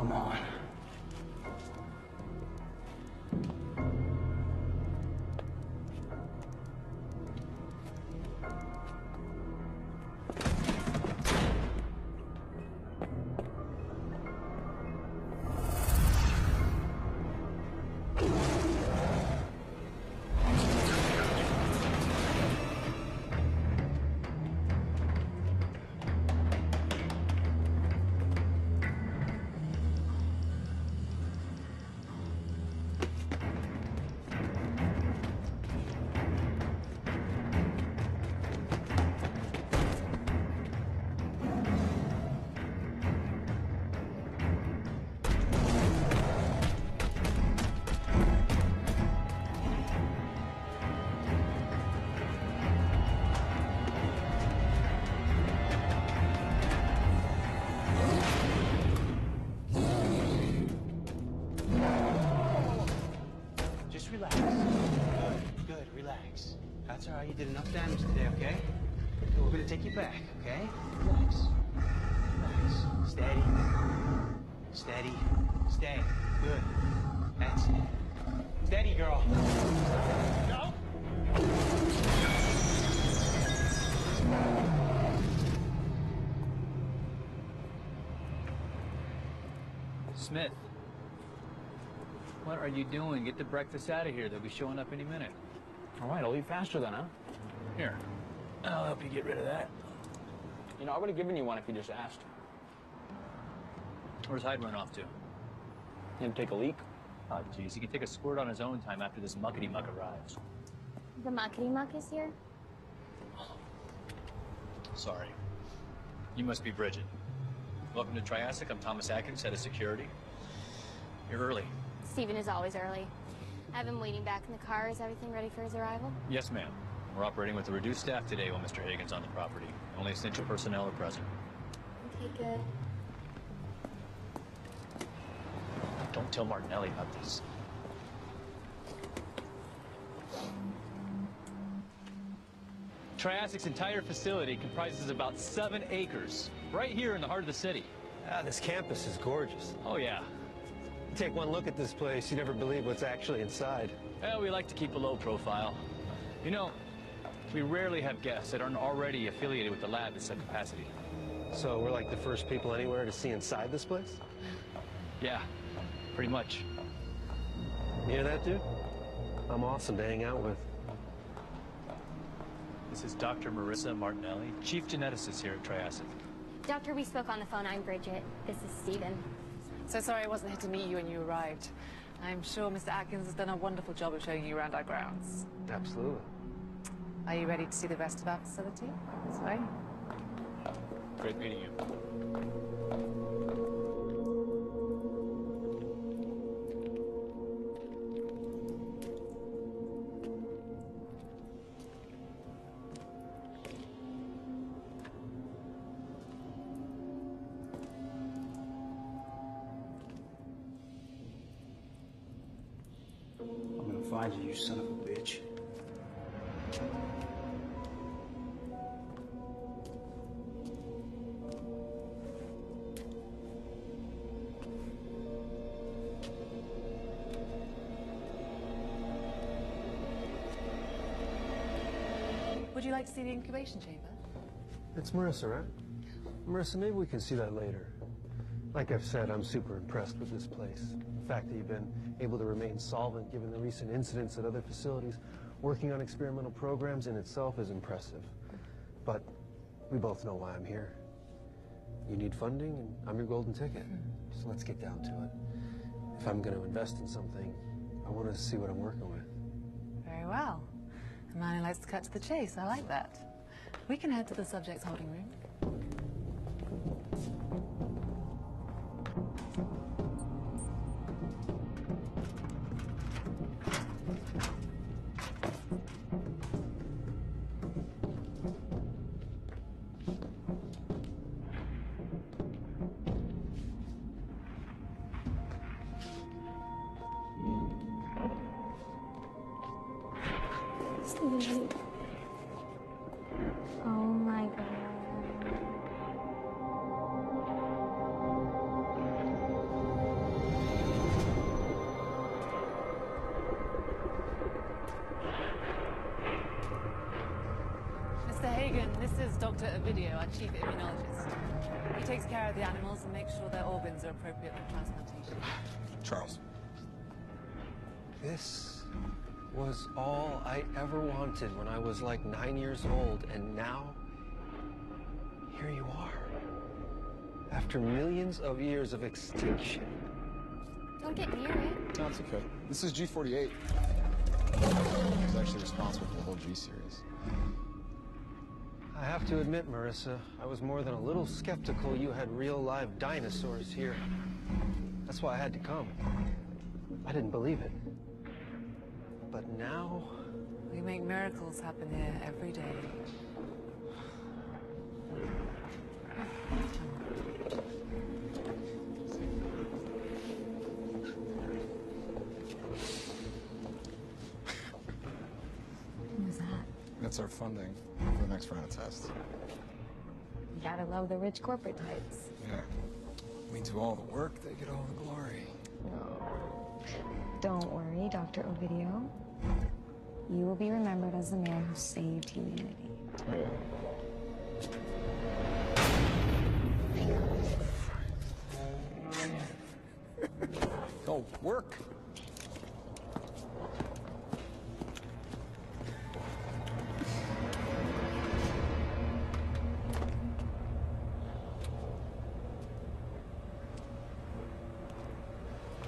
come on. Relax. Good, relax. That's all right, you did enough damage today, okay? We're gonna take you back, okay? Relax. Relax. Steady. Steady. Stay. Good. That's it. Steady, girl. Go! Smith. What are you doing? Get the breakfast out of here. They'll be showing up any minute. All right, I'll eat faster then, huh? Here. I'll help you get rid of that. You know, I would have given you one if you just asked. Where's Hyde run off to? Him take a leak? Oh, geez. He can take a squirt on his own time after this muckety-muck arrives. The muckety-muck is here? Sorry. You must be Bridget. Welcome to Jurassig. I'm Thomas Atkins, head of security. You're early. Steven is always early. I have him waiting back in the car. Is everything ready for his arrival? Yes, ma'am. We're operating with a reduced staff today while Mr. Hagen's on the property. Only essential personnel are present. Okay, good. Don't tell Martinelli about this. Jurassig's entire facility comprises about 7 acres, right here in the heart of the city. This campus is gorgeous. Oh, yeah. You take one look at this place, you never believe what's actually inside. Well, we like to keep a low profile. You know, we rarely have guests that aren't already affiliated with the lab at some capacity. So we're like the first people anywhere to see inside this place? Yeah, pretty much. You hear that, dude? I'm awesome to hang out with. This is Dr. Marissa Martinelli, chief geneticist here at Jurassig. Doctor, we spoke on the phone. I'm Bridget. This is Steven. So sorry I wasn't here to meet you when you arrived. I'm sure Mr. Atkins has done a wonderful job of showing you around our grounds. Absolutely. Are you ready to see the rest of our facility? This way. Great meeting you. I'm gonna find you, you son of a bitch. Would you like to see the incubation chamber? It's Marissa, right? Marissa, maybe we can see that later. Like I've said, I'm super impressed with this place. The fact that you've been able to remain solvent given the recent incidents at other facilities working on experimental programs in itself is impressive. But we both know why I'm here. You need funding, and I'm your golden ticket. So let's get down to it. If I'm going to invest in something, I want to see what I'm working with. Very well. A man who likes to cut to the chase. I like that. We can head to the subject's holding room. Oh my God. 「This is Dr. Ovidio, our chief immunologist. He takes care of the animals and makes sure their organs are appropriate for transplantation. Charles. This was all I ever wanted when I was like 9 years old, and now, here you are. After millions of years of extinction. Don't get near it. No, it's okay. This is G48. He's actually responsible for the whole G series. I have to admit, Marissa, I was more than a little skeptical you had real live dinosaurs here. That's why I had to come. I didn't believe it. But now... We make miracles happen here every day. What was that? That's our funding for the next round of tests. You gotta love the rich corporate types. Yeah. We do all the work, they get all the glory. Don't worry, Dr. Ovidio. You will be remembered as the man who saved humanity. Go, work!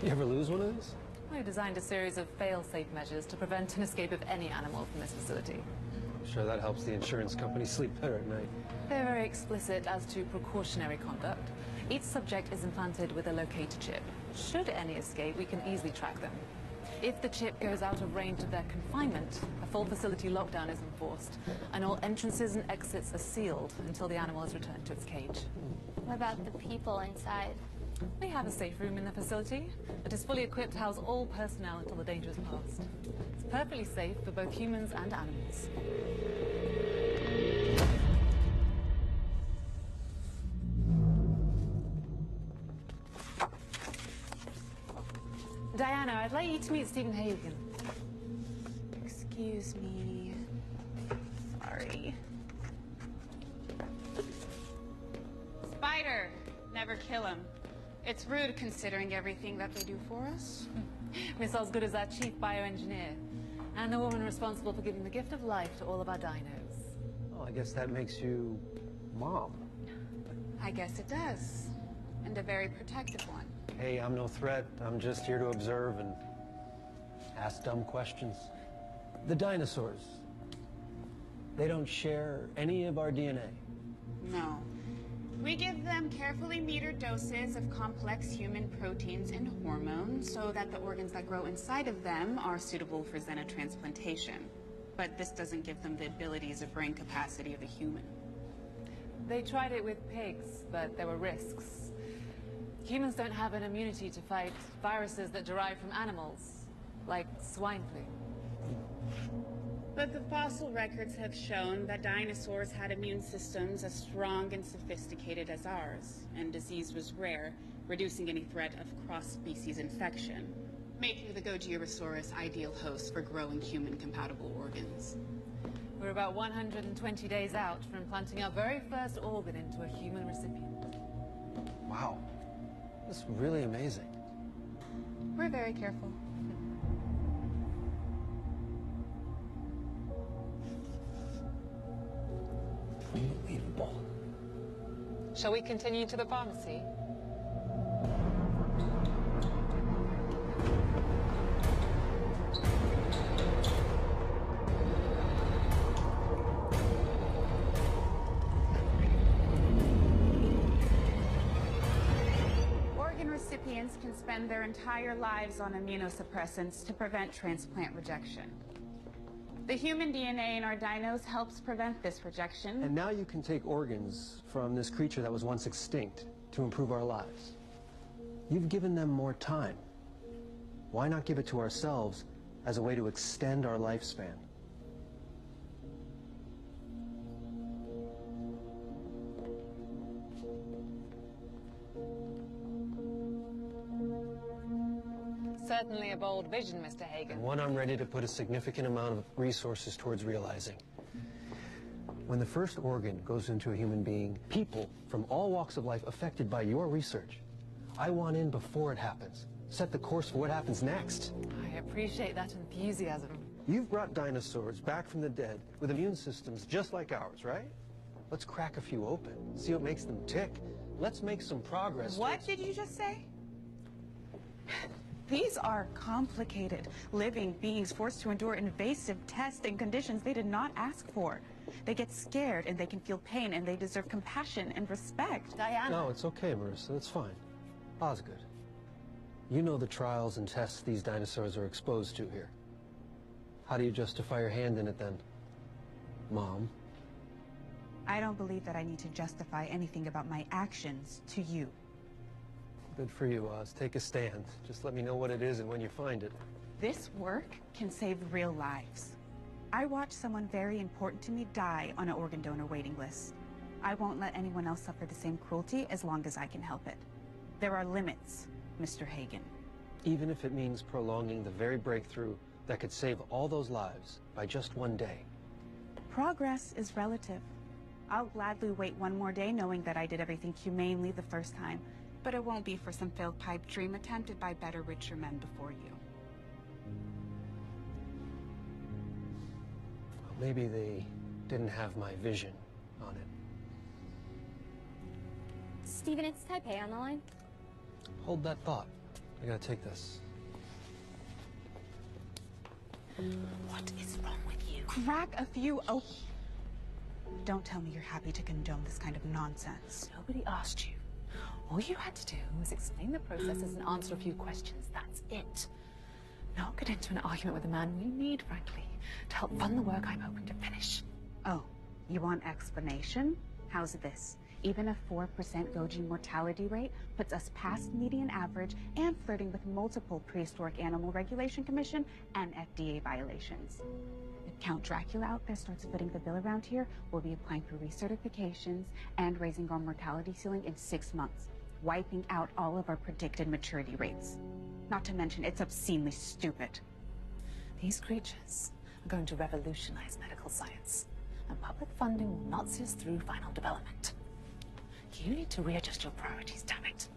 You ever lose one of these? We designed a series of fail-safe measures to prevent an escape of any animal from this facility. I'm sure that helps the insurance company sleep better at night. They're very explicit as to precautionary conduct. Each subject is implanted with a locator chip. Should any escape, we can easily track them. If the chip goes out of range of their confinement, a full facility lockdown is enforced, and all entrances and exits are sealed until the animal is returned to its cage. What about the people inside? We have a safe room in the facility that is fully equipped to house all personnel until the danger is past. It's perfectly safe for both humans and animals. Diana, I'd like you to meet Stephen Hagen. Excuse me. Sorry. Spider! Never kill him. It's rude considering everything that they do for us. Miss Osgood is our chief bioengineer, and the woman responsible for giving the gift of life to all of our dinos. Well, I guess that makes you Mom. I guess it does. And a very protective one. Hey, I'm no threat. I'm just here to observe and ask dumb questions. The dinosaurs, they don't share any of our DNA. No. We give them carefully metered doses of complex human proteins and hormones so that the organs that grow inside of them are suitable for xenotransplantation. But this doesn't give them the abilities or brain capacity of a human. They tried it with pigs, but there were risks. Humans don't have an immunity to fight viruses that derive from animals, like swine flu. But the fossil records have shown that dinosaurs had immune systems as strong and sophisticated as ours, and disease was rare, reducing any threat of cross-species infection, making the Gojirasaurus ideal host for growing human-compatible organs. We're about 120 days out from implanting our very first organ into a human recipient. Wow, that's really amazing. We're very careful. Unbelievable. Shall we continue to the pharmacy? Organ recipients can spend their entire lives on immunosuppressants to prevent transplant rejection. The human DNA in our dinos helps prevent this rejection. And now you can take organs from this creature that was once extinct to improve our lives. You've given them more time. Why not give it to ourselves as a way to extend our lifespan? Certainly a bold vision, Mr. Hagen. And one I'm ready to put a significant amount of resources towards realizing. When the first organ goes into a human being, people from all walks of life affected by your research, I want in before it happens. Set the course for what happens next. I appreciate that enthusiasm. You've brought dinosaurs back from the dead with immune systems just like ours, right? Let's crack a few open, see what makes them tick. Let's make some progress. What did you just say? These are complicated, living beings forced to endure invasive tests and conditions they did not ask for. They get scared and they can feel pain and they deserve compassion and respect. Diana. No, it's okay, Marissa. It's fine. Osgood, you know the trials and tests these dinosaurs are exposed to here. How do you justify your hand in it then, Mom? I don't believe that I need to justify anything about my actions to you. Good for you, Oz. Take a stand. Just let me know what it is and when you find it. This work can save real lives. I watched someone very important to me die on an organ donor waiting list. I won't let anyone else suffer the same cruelty as long as I can help it. There are limits, Mr. Hagen. Even if it means prolonging the very breakthrough that could save all those lives by just one day. Progress is relative. I'll gladly wait one more day knowing that I did everything humanely the first time, but it won't be for some failed pipe dream attempted by better, richer men before you. Well, maybe they didn't have my vision on it. Steven, it's Taipei on the line. Hold that thought. I gotta take this. What is wrong with you? Crack a few open. Don't tell me you're happy to condone this kind of nonsense. Nobody asked you. All you had to do was explain the processes and answer a few questions. That's it. Not get into an argument with a man we need, frankly, to help fund the work I'm hoping to finish. Oh, you want explanation? How's this? Even a 4% Goji mortality rate puts us past median average and flirting with multiple Prehistoric Animal Regulation Commission and FDA violations. If Count Dracula out there starts footing the bill around here, we'll be applying for recertifications and raising our mortality ceiling in 6 months, wiping out all of our predicted maturity rates. Not to mention, it's obscenely stupid. These creatures are going to revolutionize medical science, and public funding will not see us through final development. You need to readjust your priorities, damn it.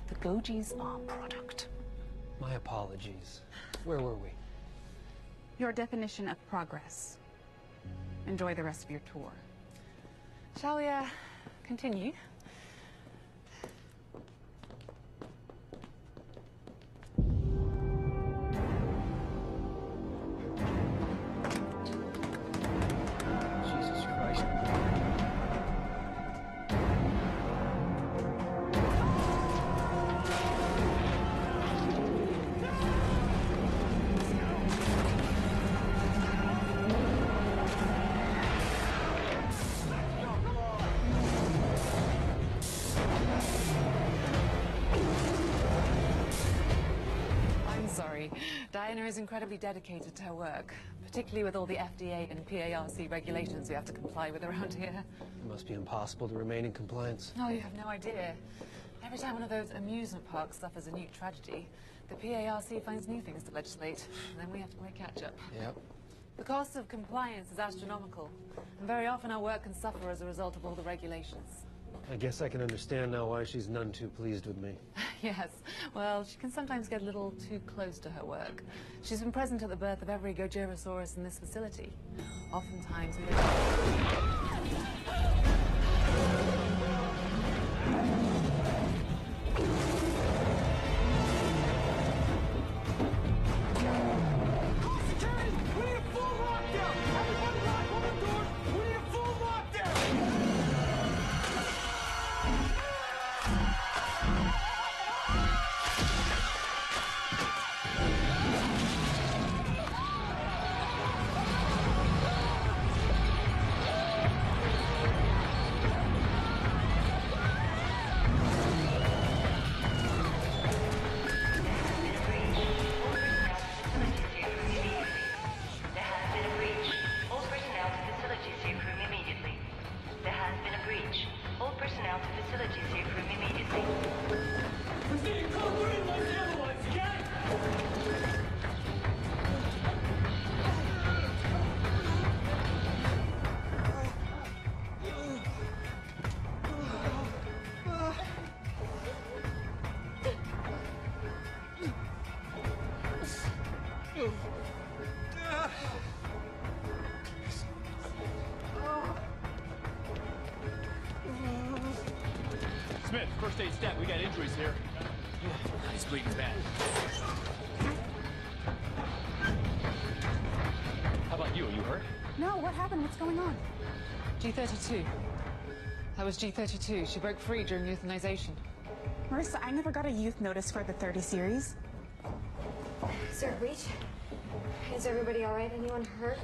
The Gojis are product. My apologies. Where were we? Your definition of progress. Enjoy the rest of your tour. Shall we, continue? Jesus Christ. Diana is incredibly dedicated to her work, particularly with all the FDA and PARC regulations we have to comply with around here. It must be impossible to remain in compliance. No, you have no idea. Every time one of those amusement parks suffers a new tragedy, the PARC finds new things to legislate, and then we have to play catch-up. Yep. The cost of compliance is astronomical, and very often our work can suffer as a result of all the regulations. I guess I can understand now why she's none too pleased with me. Yes, well, she can sometimes get a little too close to her work. She's been present at the birth of every Jurasaurus in this facility. Oftentimes... First aid step, we got injuries here. He's bleeding bad. How about you? Are you hurt? No, what happened? What's going on? G32. That was G32. She broke free during euthanization. Marissa, I never got a youth notice for the 30 series. Sir, Reach? Is everybody all right? Anyone hurt?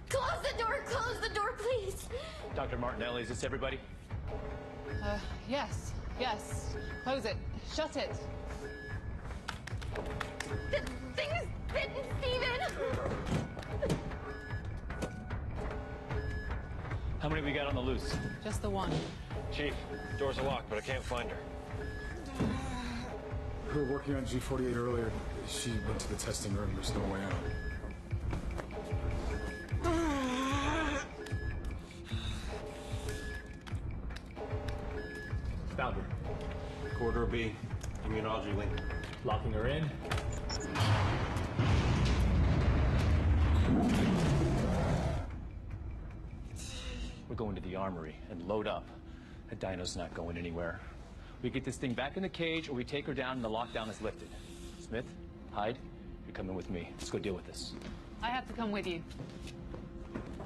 Close the door, please. Dr. Martinelli, is this everybody? Yes. Yes. Close it. Shut it. The thing is bitten, Steven. How many we got on the loose? Just the one. Chief, doors are locked, but I can't find her. We were working on G48 earlier. She went to the testing room. There's no way out. Found her. Corridor B, immunology wing. Locking her in. We're going to the armory and load up. The dino's not going anywhere. We get this thing back in the cage, or we take her down and the lockdown is lifted. Smith, Hyde, you're coming with me. Let's go deal with this. I have to come with you.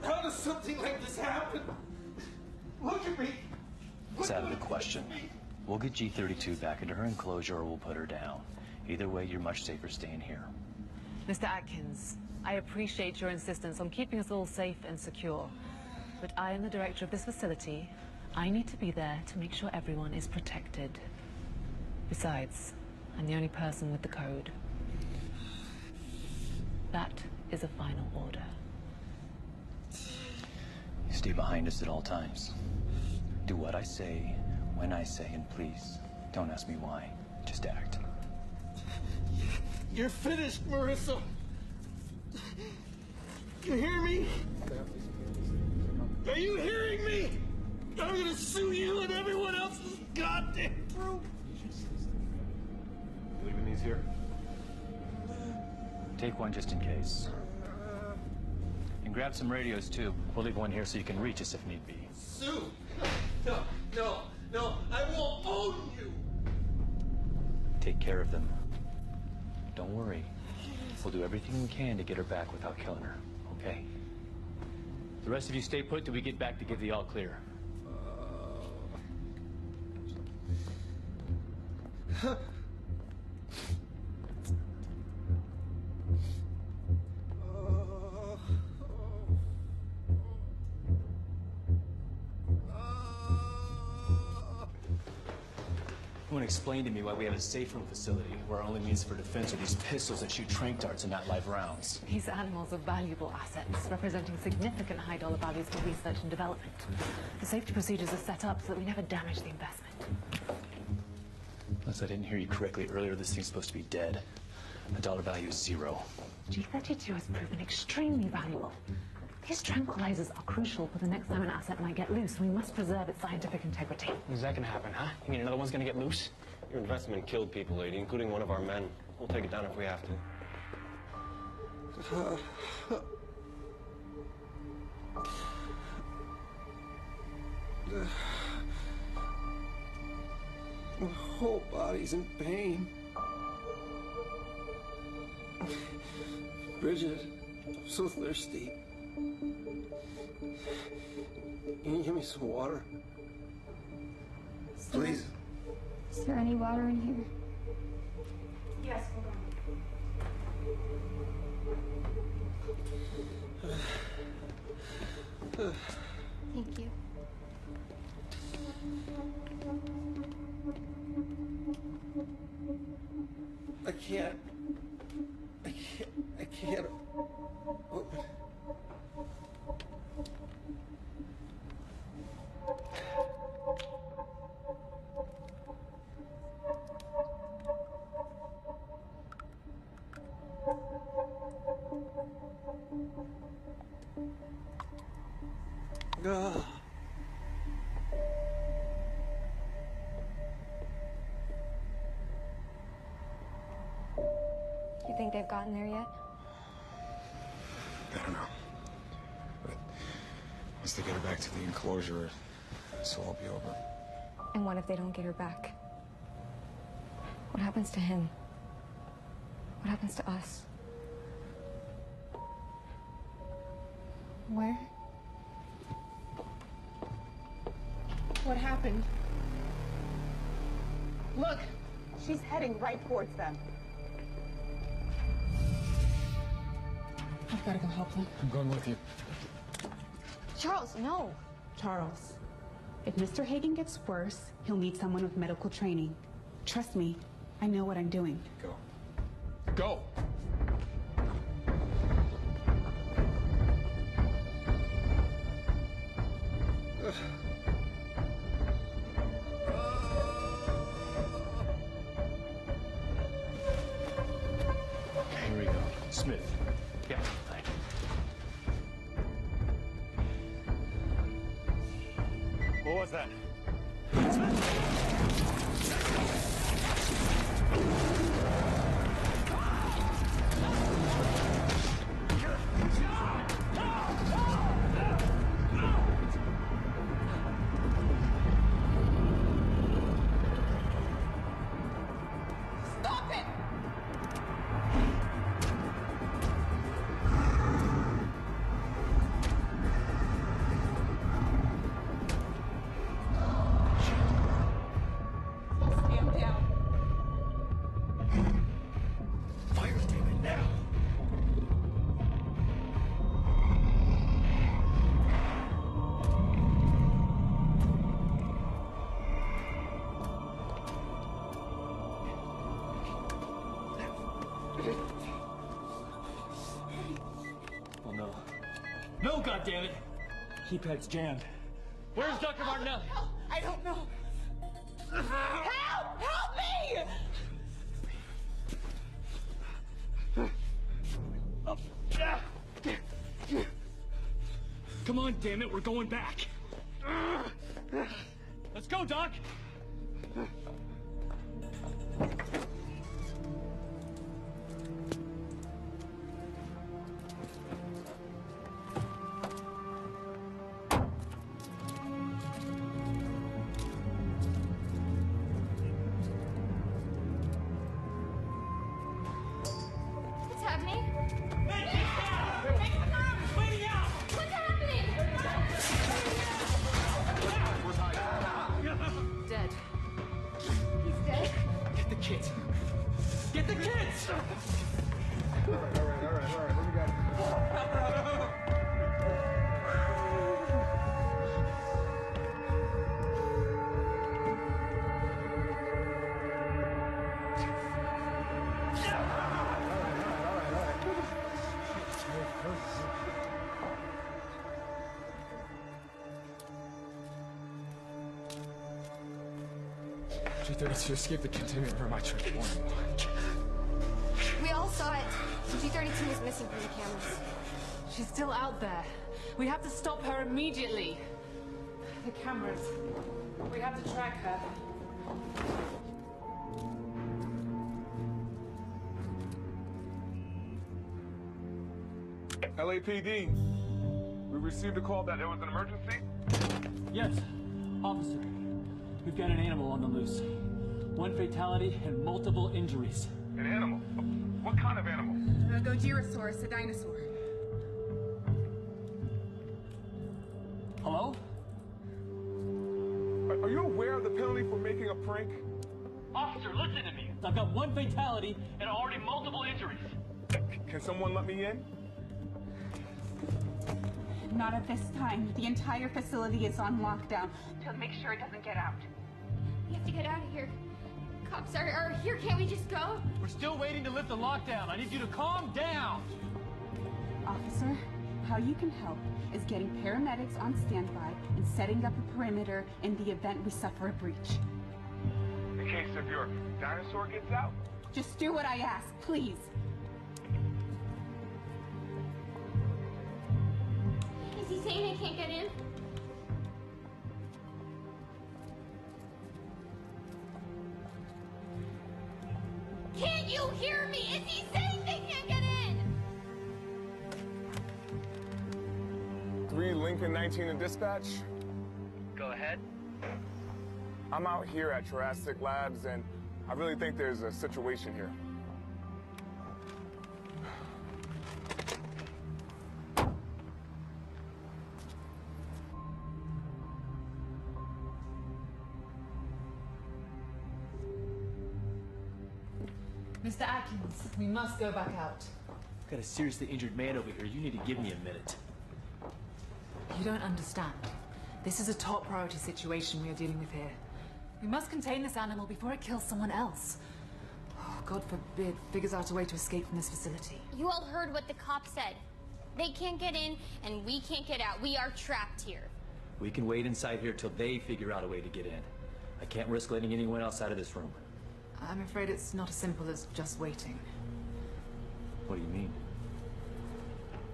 How does something like this happen? Look at me. It's out of the question. We'll get G32 back into her enclosure, or we'll put her down. Either way, you're much safer staying here. Mr. Atkins, I appreciate your insistence on keeping us all safe and secure. But I am the director of this facility. I need to be there to make sure everyone is protected. Besides, I'm the only person with the code. That is a final order. You stay behind us at all times. Do what I say, when I say, and please, don't ask me why. Just act. You're finished, Marissa. You hear me? Are you hearing me? I'm gonna sue you and everyone else's goddamn group. Leaving these here? Take one just in case. And grab some radios, too. We'll leave one here so you can reach us if need be. Sue? No, I won't own you. Take care of them. Don't worry. We'll do everything we can to get her back without killing her, okay? The rest of you stay put till we get back to give the all clear. You want to explain to me why we have a safe room facility where our only means for defense are these pistols that shoot tranq darts and not live rounds? These animals are valuable assets, representing significant high-dollar values for research and development. The safety procedures are set up so that we never damage the investment. Unless I didn't hear you correctly earlier, this thing's supposed to be dead. The dollar value is 0. G32 has proven extremely valuable. These tranquilizers are crucial for the next time an asset might get loose. We must preserve its scientific integrity. When's that gonna happen, huh? You mean another one's gonna get loose? Your investment killed people, lady, including one of our men. We'll take it down if we have to. My whole body's in pain. Bridget, I'm so thirsty. Can you give me some water? Please. Is there any water in here? Yes, hold on. Thank you. I can't. Open. You think they've gotten there yet? I don't know. But once they get her back to the enclosure, this will all be over. And what if they don't get her back? What happens to him? What happens to us? Where? What happened? Look, she's heading right towards them. I've got to go help them. I'm going with you. Charles, no. Charles, if Mr. Hagen gets worse, he'll need someone with medical training. Trust me, I know what I'm doing. Go. Go! Here we go. Smith. Yeah, right. What was that? Stop it! Stand down. Fire, damn it, now! Oh no. No, goddammit! Keypad's jammed. Where's Dr. Martinelli? I don't know. Help! Help me! Come on, damn it, we're going back. Let's go, Doc. What's happening? What's happening? Dead. He's dead. Get the kids. Get the kids! All right. What do we got? G32 escaped the containment room I tried to warn him. We all saw it. G32 was missing from the cameras. She's still out there. We have to stop her immediately. The cameras. We have to track her. LAPD, we received a call that there was an emergency. Yes, officer. We've got an animal on the loose. One fatality and multiple injuries. An animal? What kind of animal? Go Jurassig, a dinosaur. Hello? Are you aware of the penalty for making a prank? Officer, listen to me. I've got one fatality and already multiple injuries. Can someone let me in? Not at this time. The entire facility is on lockdown to make sure it doesn't get out. We have to get out of here. Cops are here. Can't we just go? We're still waiting to lift the lockdown. I need you to calm down. Officer, how you can help is getting paramedics on standby and setting up a perimeter in the event we suffer a breach. In case if your dinosaur gets out? Just do what I ask, please. Is he saying I can't get in? Can't you hear me? Is he saying they can't get in? 3 Lincoln 19 in dispatch. Go ahead. I'm out here at Jurassic Labs, and I really think there's a situation here. Mr. Atkins, we must go back out. I've got a seriously injured man over here. You need to give me a minute. You don't understand. This is a top priority situation we are dealing with here. We must contain this animal before it kills someone else. Oh, God forbid, figures out a way to escape from this facility. You all heard what the cop said. They can't get in, and we can't get out. We are trapped here. We can wait inside here till they figure out a way to get in. I can't risk letting anyone else out of this room. I'm afraid it's not as simple as just waiting. What do you mean?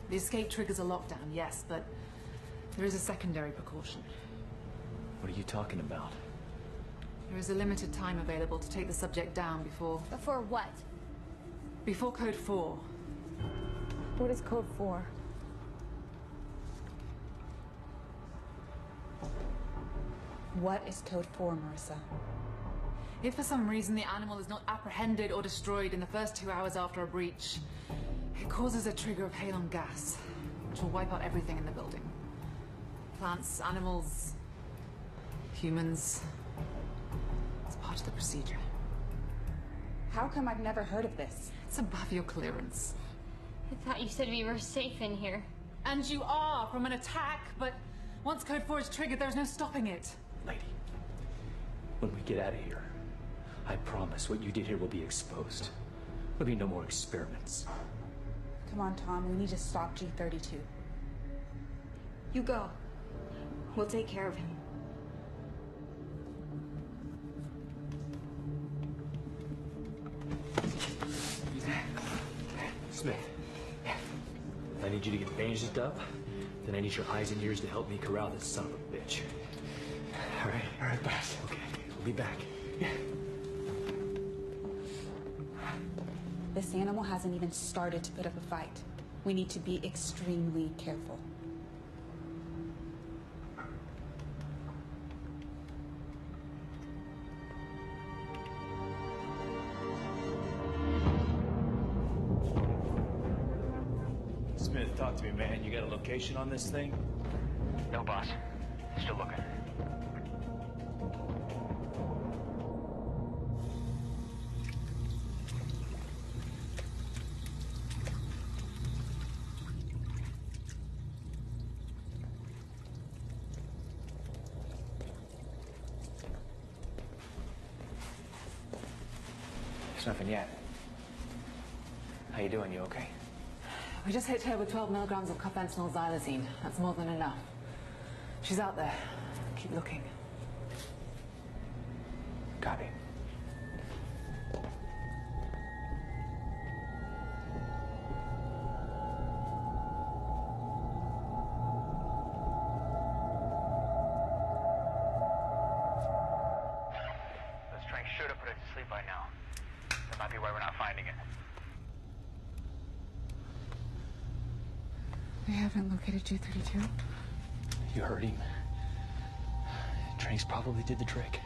The escape triggers a lockdown, yes, but there is a secondary precaution. What are you talking about? There is a limited time available to take the subject down before... Before what? Before Code 4. What is Code 4? What is Code 4, Marissa? If for some reason the animal is not apprehended or destroyed in the first 2 hours after a breach, it causes a trigger of halon gas, which will wipe out everything in the building. Plants, animals, humans. It's part of the procedure. How come I've never heard of this? It's above your clearance. I thought you said we were safe in here. And you are from an attack, but once Code 4 is triggered, there's no stopping it. Lady, when we get out of here, I promise what you did here will be exposed. There'll be no more experiments. Come on, Tom, we need to stop G32. You go. We'll take care of him. Smith, I need you to get bandaged up, then I need your eyes and ears to help me corral this son of a bitch. All right, boss. Okay, we'll be back. Yeah. This animal hasn't even started to put up a fight. We need to be extremely careful. Smith, talk to me, man. You got a location on this thing? No, boss. Still looking. There's nothing yet. How you doing? You okay? We just hit her with 12 milligrams of conventional xylazine. That's more than enough. She's out there. Keep looking. Copy. The strength should have put it to sleep by now. That might be why we're not finding it. We haven't located G32. You heard him. Tranks probably did the trick.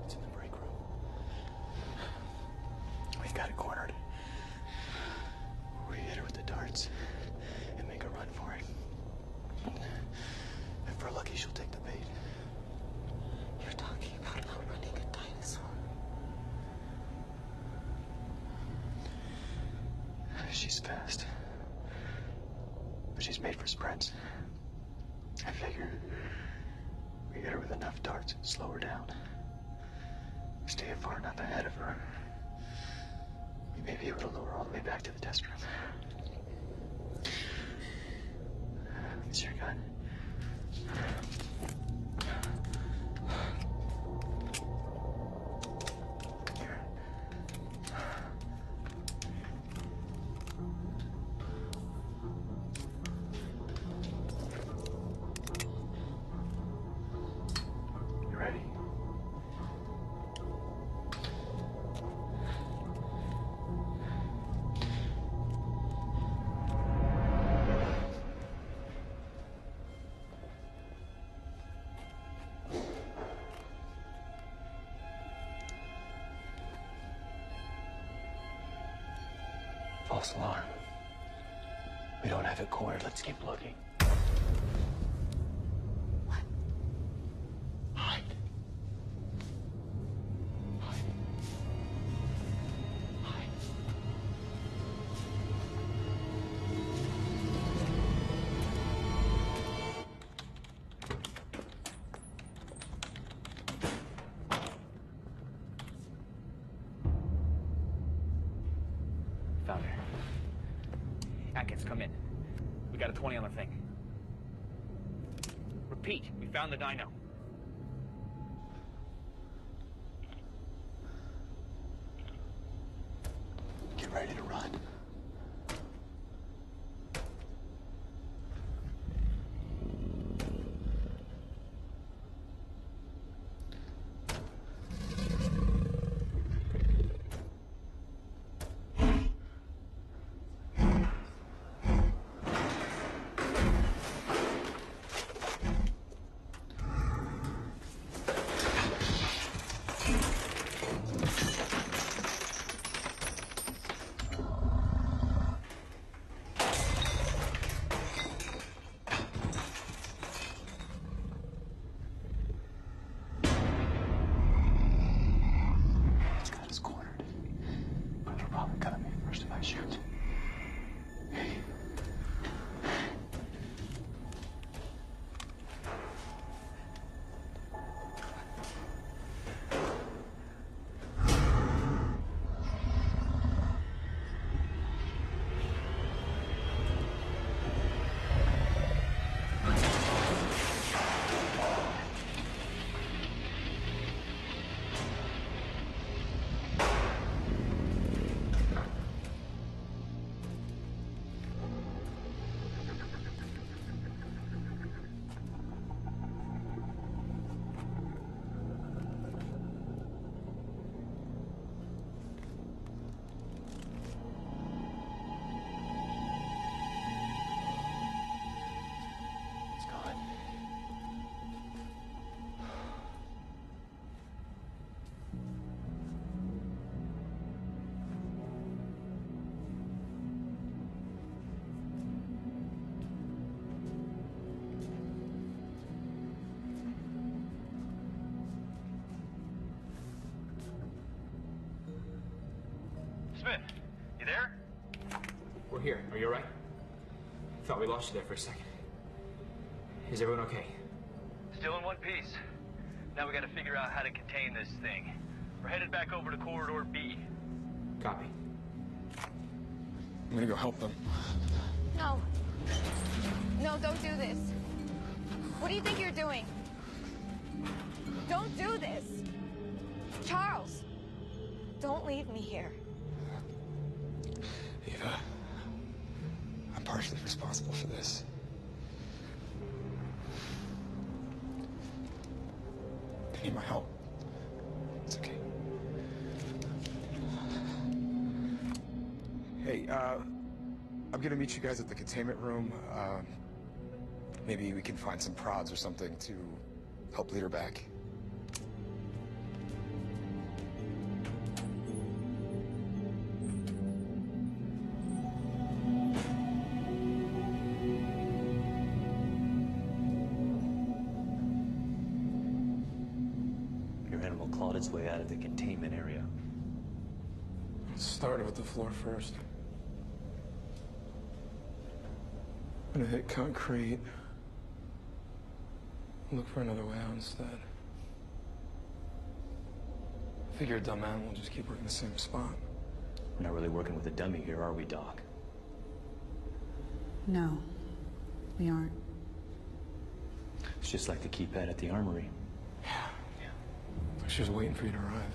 It's in the break room. We've got it cornered. We hit her with the darts and make a run for it. If we're lucky, she'll take the bait. You're talking about outrunning a dinosaur. She's fast. But she's made for sprints. I figure we hit her with enough darts and slow her down. Stay far enough ahead of her. We may be able to lower her all the way back to the test room. Is your gun? Here. You ready? False alarm. We don't have it cornered. Let's keep looking. What? Hide. Hide. Hide. Found her. Atkins, come in. We got a 20 on the thing. Repeat, we found the dino. Get ready to run. Smith, you there? We're here. Are you all right? Thought we lost you there for a second. Is everyone okay? Still in one piece. Now we gotta figure out how to contain this thing. We're headed back over to Corridor B. Copy. I'm gonna go help them. No. No, don't do this. What do you think you're doing? Don't do this. Charles, don't leave me here. Eva, I'm partially responsible for this. I need my help. It's okay. Hey, I'm gonna meet you guys at the containment room. Maybe we can find some prods or something to help lead her back. Your animal clawed its way out of the containment area. Start with the floor first. I'm gonna hit concrete. Look for another way out instead. Figure a dumb animal will just keep working the same spot. We're not really working with a dummy here, are we, Doc? No, we aren't. It's just like the keypad at the armory. Yeah. She was waiting for you to arrive.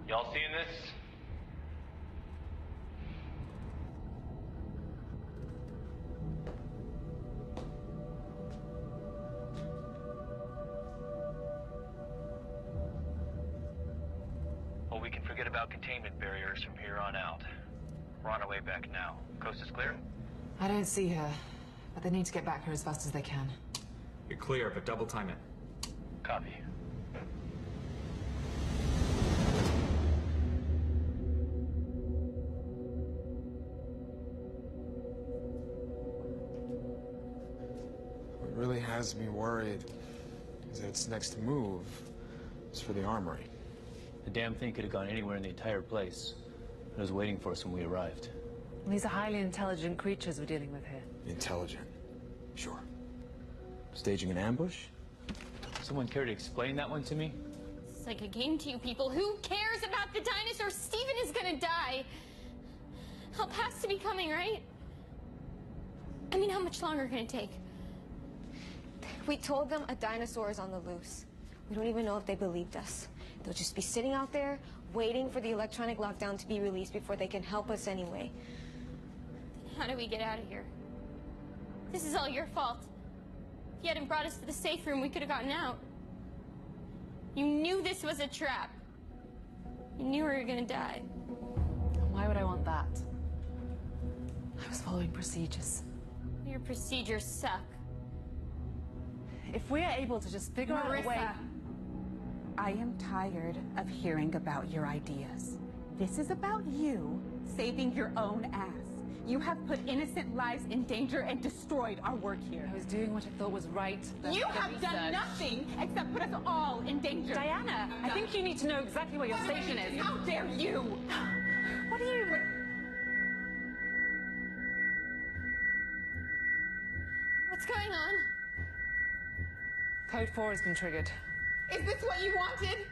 Y'all seeing this? Well, we can forget about containment barriers from here on out. We're on our way back now. Coast is clear? I don't see her, but they need to get back here as fast as they can. You're clear, but double time it. Copy. has me worried is that its next move is for the armory. The damn thing could have gone anywhere in the entire place. It was waiting for us when we arrived. These are highly intelligent creatures we're dealing with here. Intelligent. Sure. Staging an ambush? Someone care to explain that one to me? It's like a game to you people. Who cares about the dinosaur? Steven is gonna die. Help has to be coming, right? I mean, how much longer can it take? We told them a dinosaur is on the loose. We don't even know if they believed us. They'll just be sitting out there, waiting for the electronic lockdown to be released before they can help us anyway. How do we get out of here? This is all your fault. If you hadn't brought us to the safe room, we could have gotten out. You knew this was a trap. You knew we were gonna die. Why would I want that? I was following procedures. Your procedures suck. If we are able to just figure out a way... I am tired of hearing about your ideas. This is about you saving your own ass. You have put innocent lives in danger and destroyed our work here. I was doing what I thought was right. You have done nothing except put us all in danger. Diana, I think you need to know exactly where your station is. How dare you? What are you... What's going on? Code 4 has been triggered. Is this what you wanted?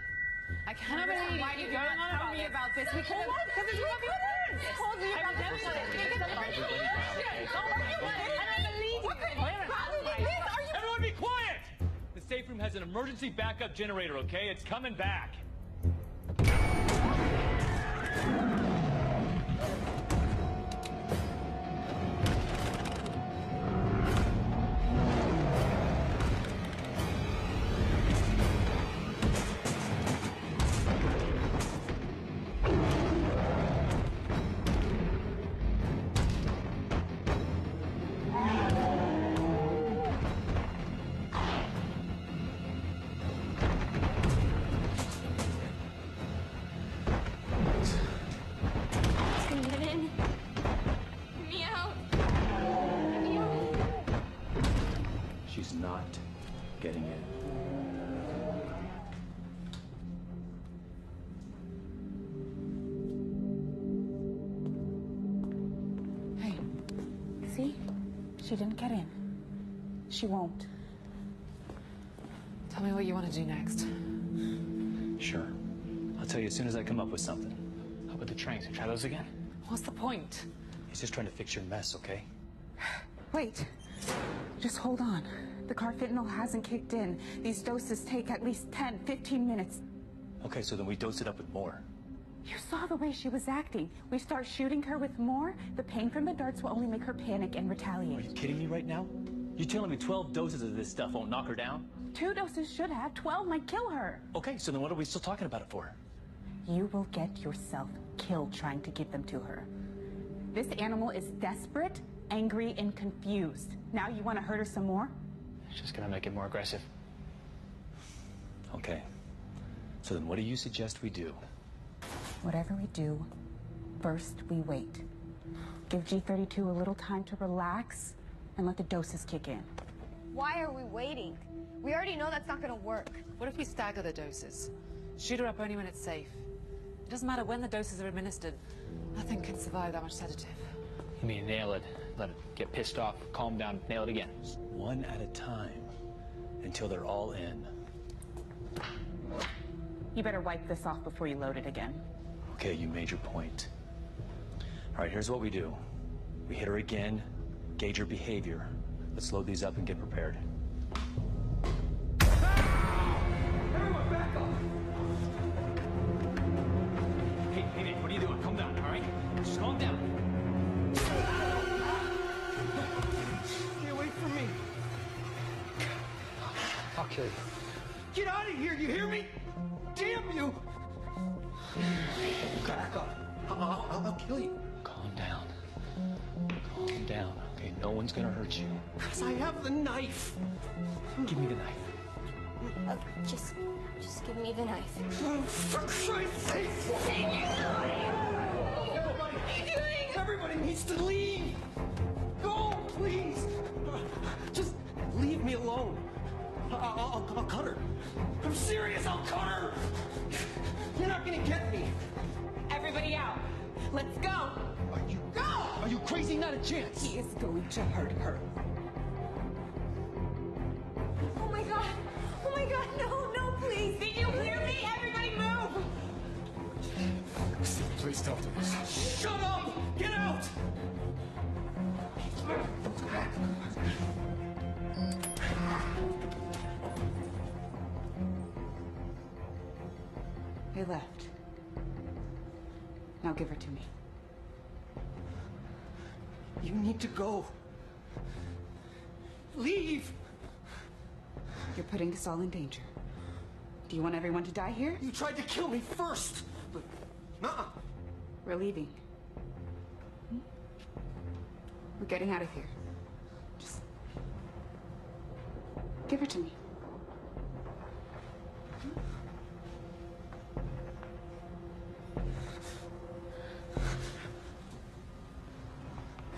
I cannot believe Why did you not tell me about this? Because it's what we wanted. You told me about this. Everyone be quiet! The safe room has an emergency backup generator, okay? It's coming back. Not getting it. Hey, see? She didn't get in. She won't. Tell me what you want to do next. Sure. I'll tell you as soon as I come up with something. How about the trains? Try those again? What's the point? He's just trying to fix your mess, okay? Wait. Just hold on. The carfentanil hasn't kicked in. These doses take at least 10, 15 minutes. Okay, so then we dose it up with more. You saw the way she was acting. We start shooting her with more, the pain from the darts will only make her panic and retaliate. Are you kidding me right now? You telling me 12 doses of this stuff won't knock her down? 2 doses should have. 12 might kill her. Okay, so then what are we still talking about it for? You will get yourself killed trying to give them to her. This animal is desperate, angry, and confused. Now you want to hurt her some more? It's just gonna make it more aggressive. Okay. So then what do you suggest we do? Whatever we do, first we wait. Give G32 a little time to relax and let the doses kick in. Why are we waiting? We already know that's not gonna work. What if we stagger the doses? Shoot her up only when it's safe. It doesn't matter when the doses are administered. Nothing can survive that much sedative. You mean nail it, let it get pissed off, calm down, nail it again. One at a time, until they're all in. You better wipe this off before you load it again. Okay, you made your point. All right, here's what we do. We hit her again, gauge her behavior. Let's load these up and get prepared. Everyone back up! Hey, Nate, what are you doing? Calm down, all right? Just calm down. Stay away from me. I'll kill you. Get out of here, you hear me? Damn you! Back up. I'll kill you. Calm down. Calm down, okay? No one's gonna hurt you. Because I have the knife. Give me the knife. Just give me the knife. For Christ's sake! Everybody needs to leave! Go, please! Just leave me alone. I'll cut her. I'm serious, I'll cut her! You're not gonna get me. Everybody out. Let's go. Are you crazy? Not a chance. He is going to hurt her. Oh my god! Oh my god, no, please! Did you hear me? Everybody move! Please don't do this. Shut up! Get out! They left. Now give her to me. You need to go. Leave! You're putting us all in danger. Do you want everyone to die here? You tried to kill me first, but nuh-uh. We're leaving. We're getting out of here. Just give her to me.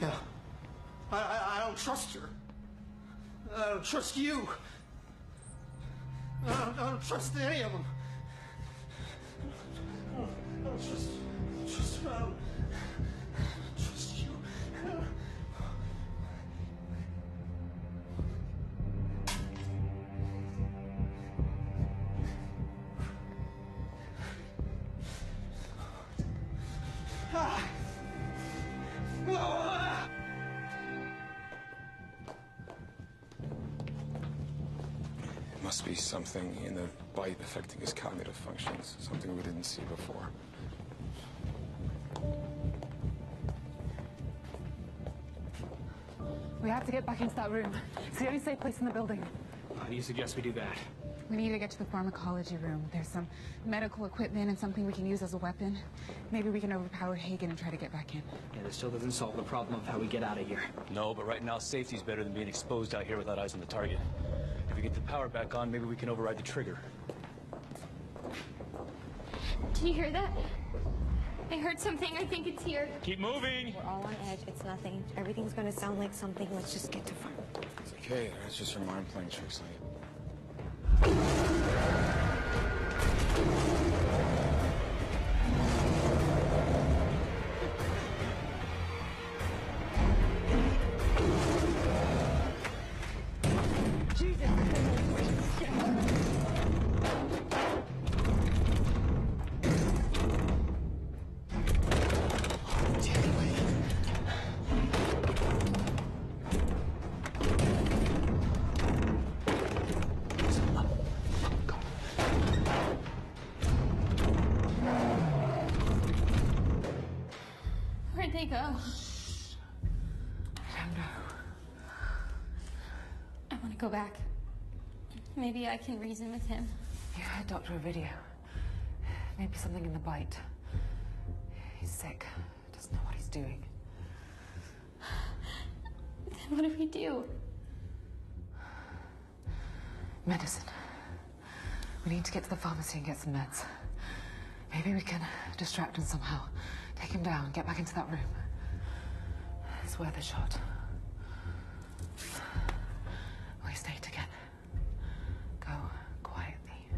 Yeah. I don't trust her. I don't trust you. I don't trust any of them. I don't trust her. I don't trust you. Must be something in the bite affecting his cognitive functions, something we didn't see before. We have to get back into that room. It's the only safe place in the building. How do you suggest we do that? We need to get to the pharmacology room. There's some medical equipment and something we can use as a weapon. Maybe we can overpower Hagen and try to get back in. Yeah, this still doesn't solve the problem of how we get out of here. No, but right now safety's better than being exposed out here without eyes on the target. If we get the power back on, maybe we can override the trigger. Do you hear that? I heard something. I think it's here. Keep moving! We're all on edge. It's nothing. Everything's gonna sound like something. Let's just get to farm. It's okay, it's just your mind playing tricks on you. Where'd they go? I don't know. I want to go back. Maybe I can reason with him. Yeah, Dr. Ovidio. Maybe something in the bite. He's sick. Doesn't know what he's doing. Then what do we do? Medicine. We need to get to the pharmacy and get some meds. Maybe we can distract him somehow. Take him down, get back into that room. It's worth a shot. We stay together. Go quietly.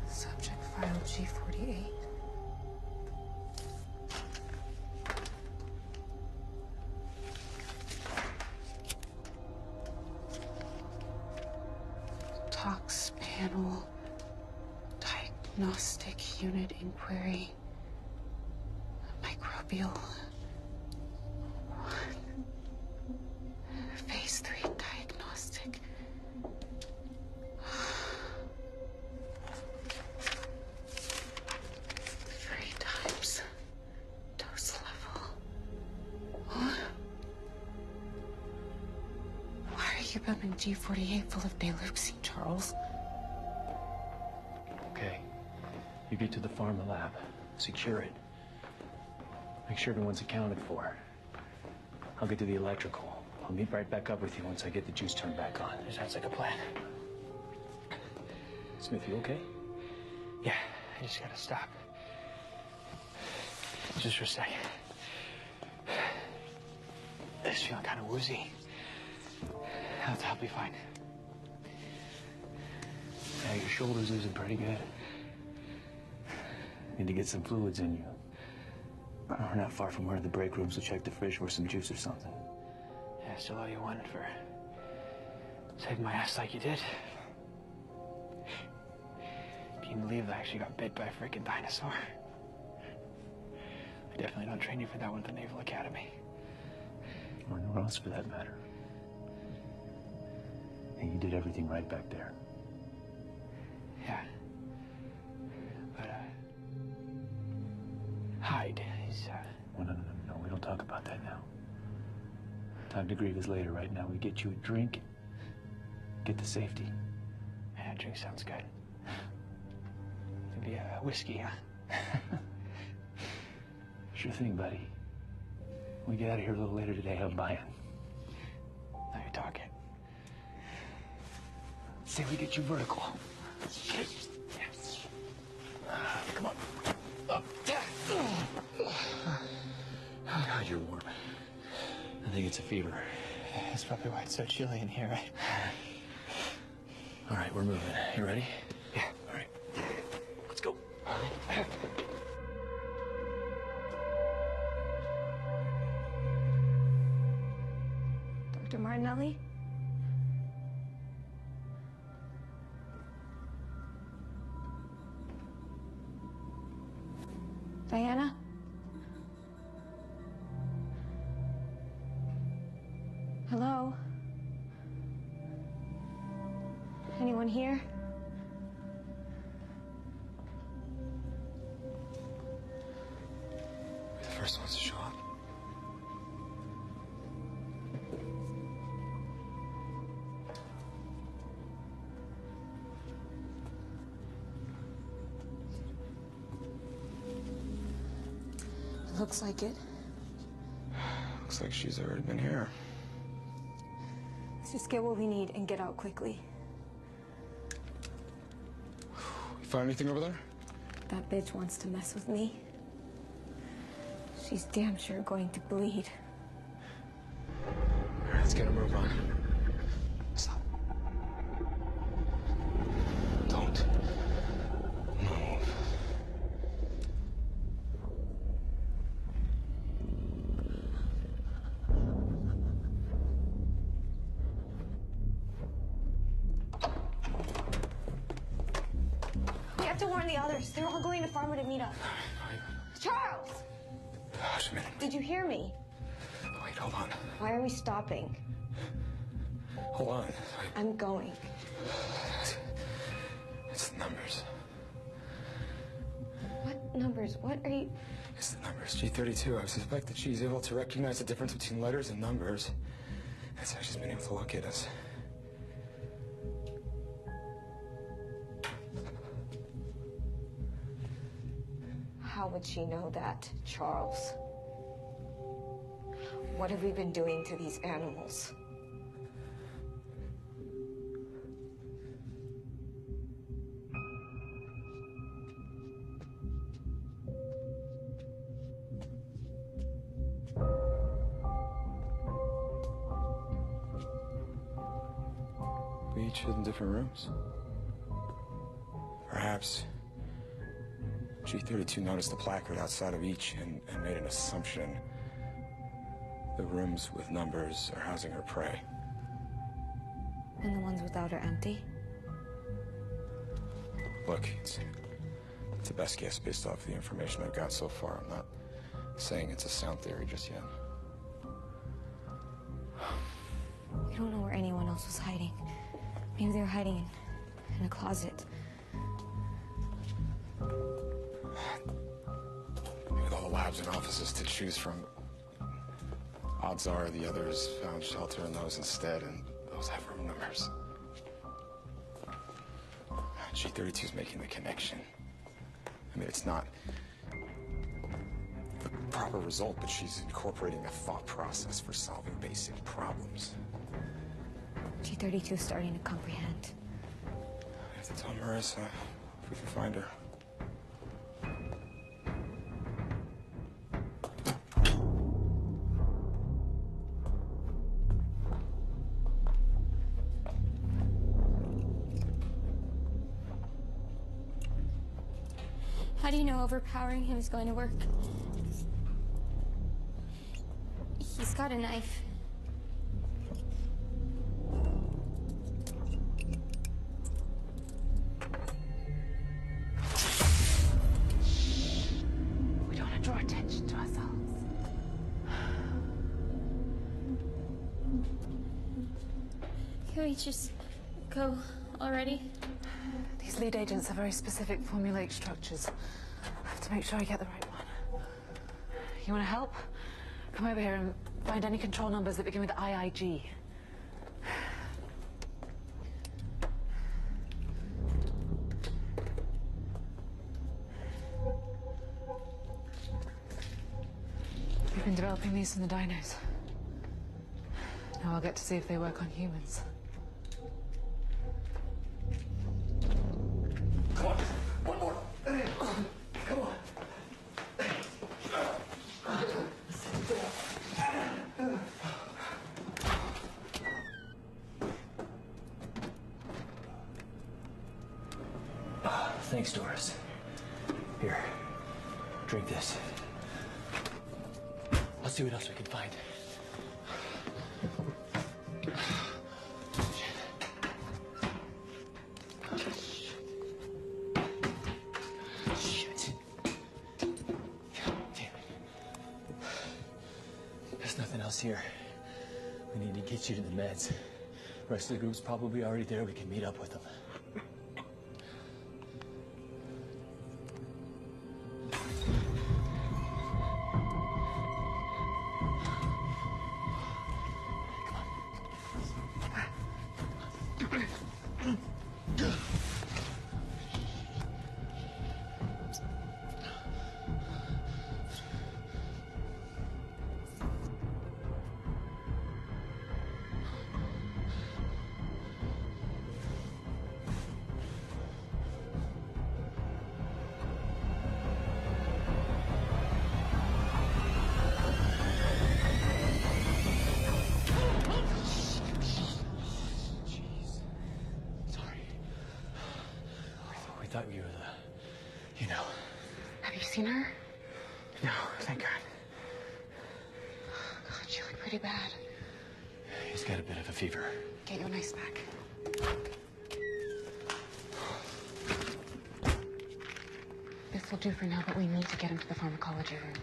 Subject file G48. Tox panel. Diagnostic unit inquiry. Microbial. Phase 3 diagnostic. 3 times dose level. What? Why are you building G48 full of Deluxine, Charles? Okay. You get to the pharma lab. Secure it. Make sure everyone's accounted for. I'll get to the electrical. I'll meet right back up with you once I get the juice turned back on. Sounds like a plan. Smith, you okay? Yeah, I just gotta stop. Just for a second. I just feeling kind of woozy. I'll be fine. Yeah, your shoulder's losing pretty good. Need to get some fluids in you. We're not far from one of the break rooms, so check the fridge for some juice or something. Yeah, still all you wanted for saving my ass like you did. Can you believe I actually got bit by a freaking dinosaur? I definitely don't train you for that one at the Naval Academy. Or nowhere else for that matter. And you did everything right back there. Yeah. But, Hyde, he's, No, we don't talk about that now. Time to grieve is later. Right now, we get you a drink, get to safety. Yeah, a drink sounds good. Maybe a whiskey, huh? Sure thing, buddy. When we get out of here a little later today, I'm buying. Now you're talking. Say we get you vertical. Come on. Up. God, you're warm. I think it's a fever. That's probably why it's so chilly in here, right? All right, we're moving. You ready? Yeah. All right. Let's go. Dr. Martinelli? Diana? Hello? Anyone here? We're the first ones to show up. Looks like it. Looks like she's already been here. Let's just get what we need and get out quickly. You find anything over there? That bitch wants to mess with me. She's damn sure going to bleed. All right, let's get a move on. Stop. Don't move. We have to warn the others. They're all going to Farmer to meet up. Charles! Gosh, a minute. Did you hear me? Wait, hold on. Why are we stopping? Hold on. I'm going. It's the numbers. What numbers? What are you... It's the numbers. G32. I suspect that she's able to recognize the difference between letters and numbers. That's how she's been able to locate us. How would she know that, Charles? What have we been doing to these animals? We each hid in different rooms. Perhaps G32 noticed the placard outside of each and made an assumption. The rooms with numbers are housing her prey. And the ones without are empty? Look, it's the best guess based off the information I've got so far. I'm not saying it's a sound theory just yet. We don't know where anyone else was hiding. Maybe they were hiding in a closet. With all the labs and offices to choose from, odds are the others found shelter in those instead, and those have room numbers. G32's making the connection. I mean, it's not the proper result, but she's incorporating a thought process for solving basic problems. G32 is starting to comprehend. I have to tell Marissa if we can find her. How do you know overpowering him is going to work? He's got a knife. We don't want to draw attention to ourselves. Can we just go already? These lead agents have very specific formulaic structures. I have to make sure I get the right one. You want to help? Come over here and find any control numbers that begin with IIG. We've been developing these from the dinos. Now I'll get to see if they work on humans. Come on, one more. Come on. Thanks, Doris. Here, drink this. I'll see what else we can find. Shit. God damn it. There's nothing else here. We need to get you to the meds. The rest of the group's probably already there. We can meet up with them. I thought you were the, you know. Have you seen her? No, thank God. God, she looked pretty bad. He's got a bit of a fever. Get your knife back. This will do for now, but we need to get him to the pharmacology room.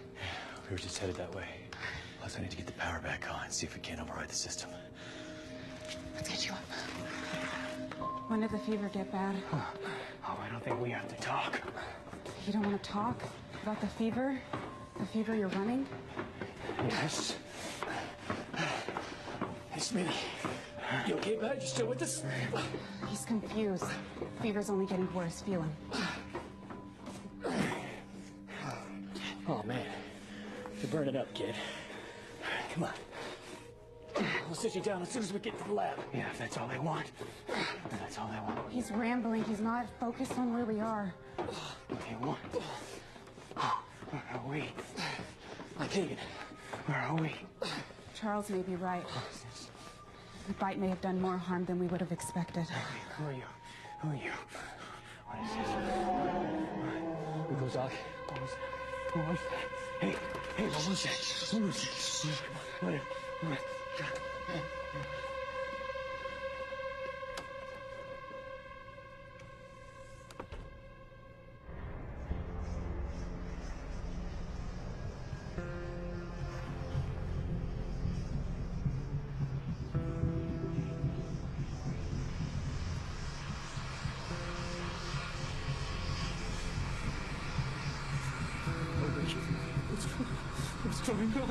We were just headed that way. Plus, I need to get the power back on, see if we can't override the system. Let's get you up. When did the fever get bad? Oh, I don't think we have to talk. You don't want to talk about the fever? The fever you're running? Yes. Hey, Smitty. You okay, bud? You still with us? He's confused. Fever's only getting worse. Feel him. Oh, man. You're burning up, kid. Come on. We'll sit you down as soon as we get to the lab. Yeah, if that's all they want. That's all they want. He's rambling. He's not focused on where we are. What they want. Where are we? I can't even. Where are we? Charles may be right. The bite may have done more harm than we would have expected. Who are you? Who are you? What is this? We go, Doc. What was that? What was that? Hey, what was that? What was that? What? What's going on?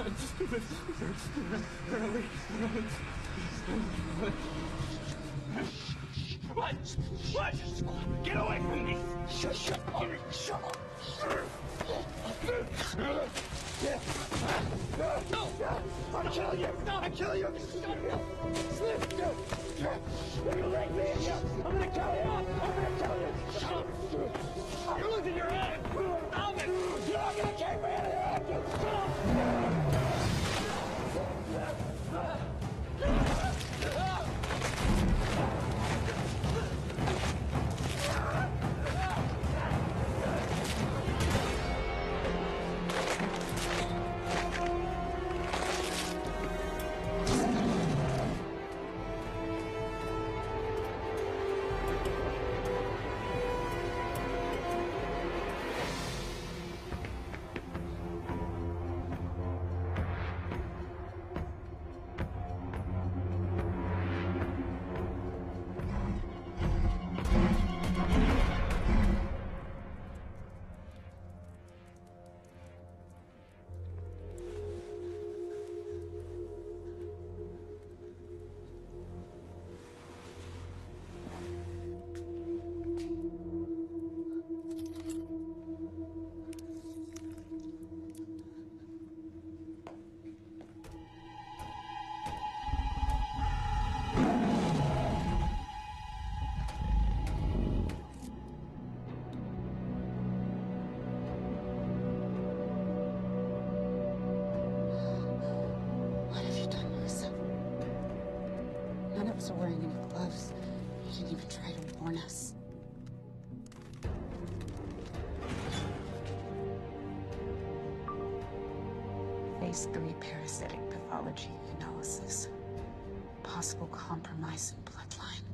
What? What? Get away from me! Shut up! Shut up! I'll kill you! I'll kill you! Slip! You leave me in here! I'm gonna kill you! I'm gonna kill you! Shut up! You're losing your head! Stop it! You're not gonna keep me in here! Shut up! What have you done, Marissa? None of us are wearing any gloves. You didn't even try to warn us. Phase 3 parasitic pathology analysis. Possible compromise in bloodline.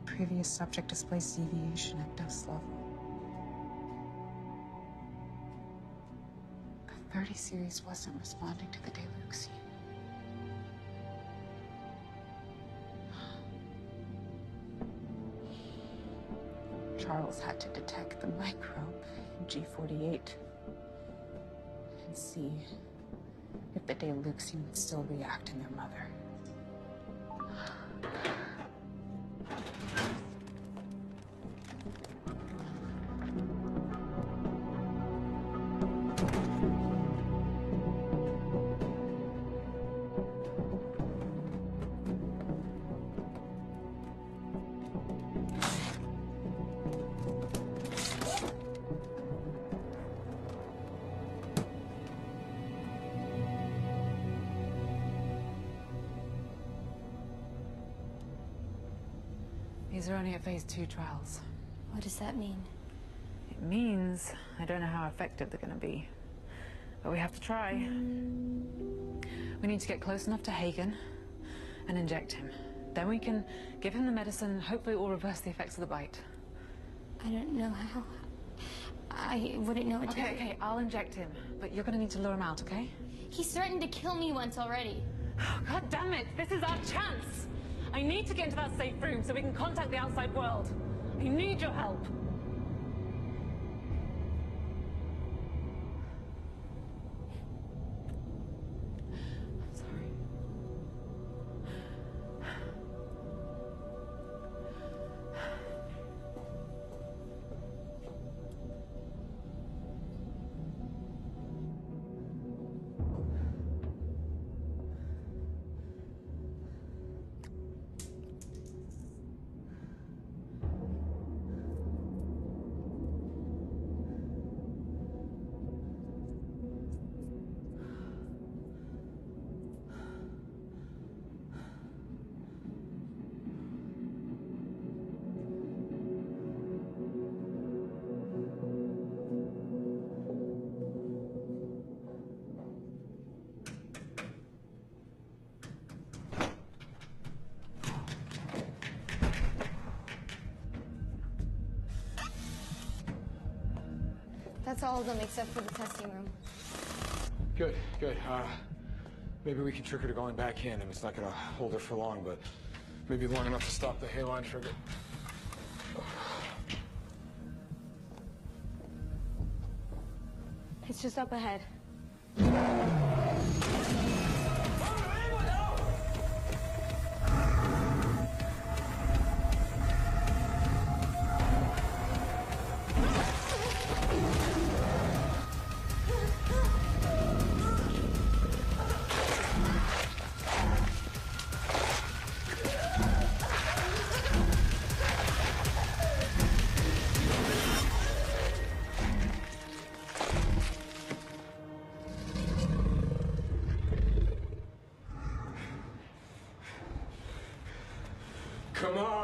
Previous subject displays deviation at dose level. The 30 series wasn't responding to the Deluxe. Charles had to detect the microbe in G48 and see if the Deluxine would still react in their mother. These are only at phase 2 trials. What does that mean? It means I don't know how effective they're going to be. But we have to try. We need to get close enough to Hagen and inject him. Then we can give him the medicine, and hopefully it will reverse the effects of the bite. I don't know how. I wouldn't know what to do. Okay, I'll inject him. But you're going to need to lure him out, okay? He's threatened to kill me once already. Oh, God damn it! This is our chance! I need to get into that safe room so we can contact the outside world. I need your help. I'm sorry. That's all of them except for the testing room. Good, good. Maybe we can trick her to going back in. I mean, it's not gonna hold her for long, but maybe long enough to stop the haline trigger. It's just up ahead. Come on!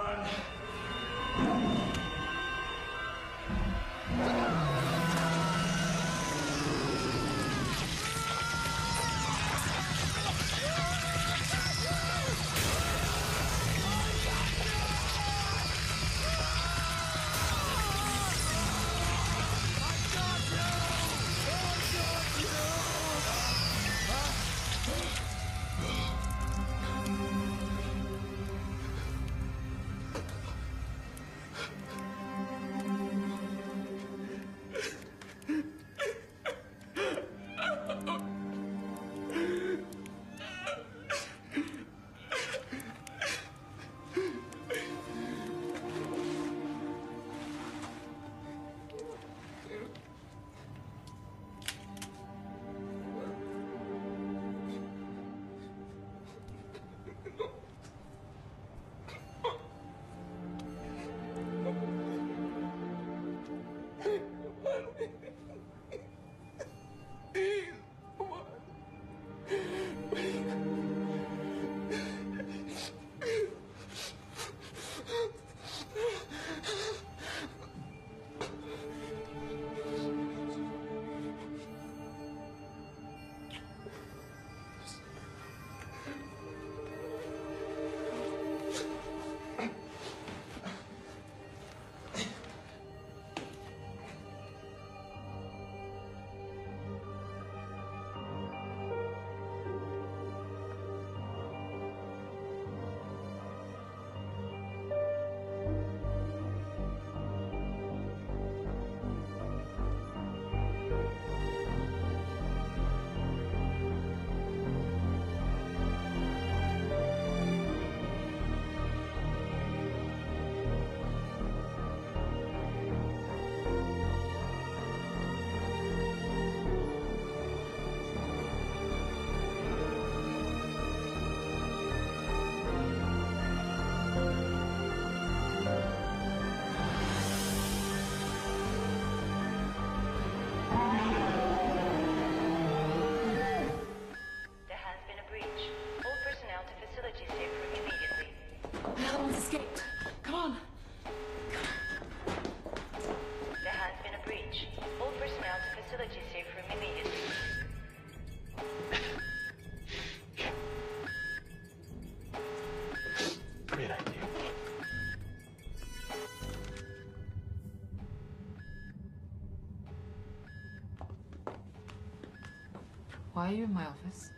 Why are you in my office?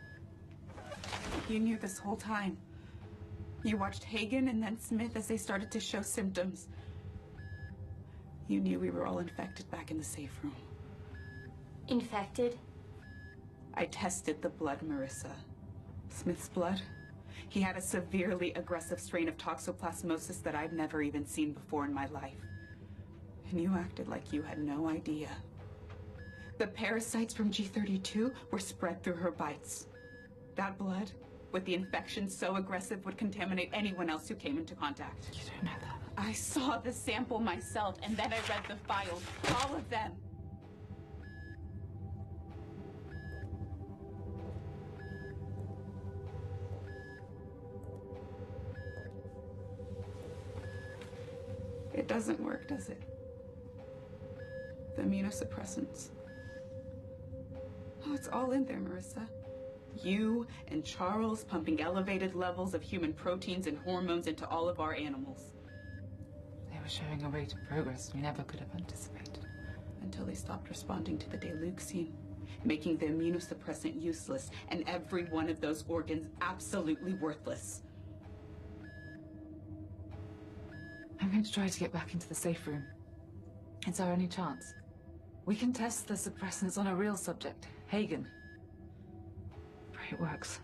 You knew this whole time. You watched Hagen and then Smith as they started to show symptoms. You knew we were all infected back in the safe room. Infected? I tested the blood, Marissa. Smith's blood? He had a severely aggressive strain of toxoplasmosis that I've never even seen before in my life. And you acted like you had no idea. The parasites from G32 were spread through her bites. That blood, with the infection so aggressive, would contaminate anyone else who came into contact. You don't know that. I saw the sample myself, and then I read the files, all of them. It doesn't work, does it? The immunosuppressants. Oh, it's all in there, Marissa. You and Charles pumping elevated levels of human proteins and hormones into all of our animals. They were showing a rate of progress we never could have anticipated. Until they stopped responding to the deluxine, making the immunosuppressant useless and every one of those organs absolutely worthless. I'm going to try to get back into the safe room. It's our only chance. We can test the suppressants on a real subject, Hagen. Pray it works.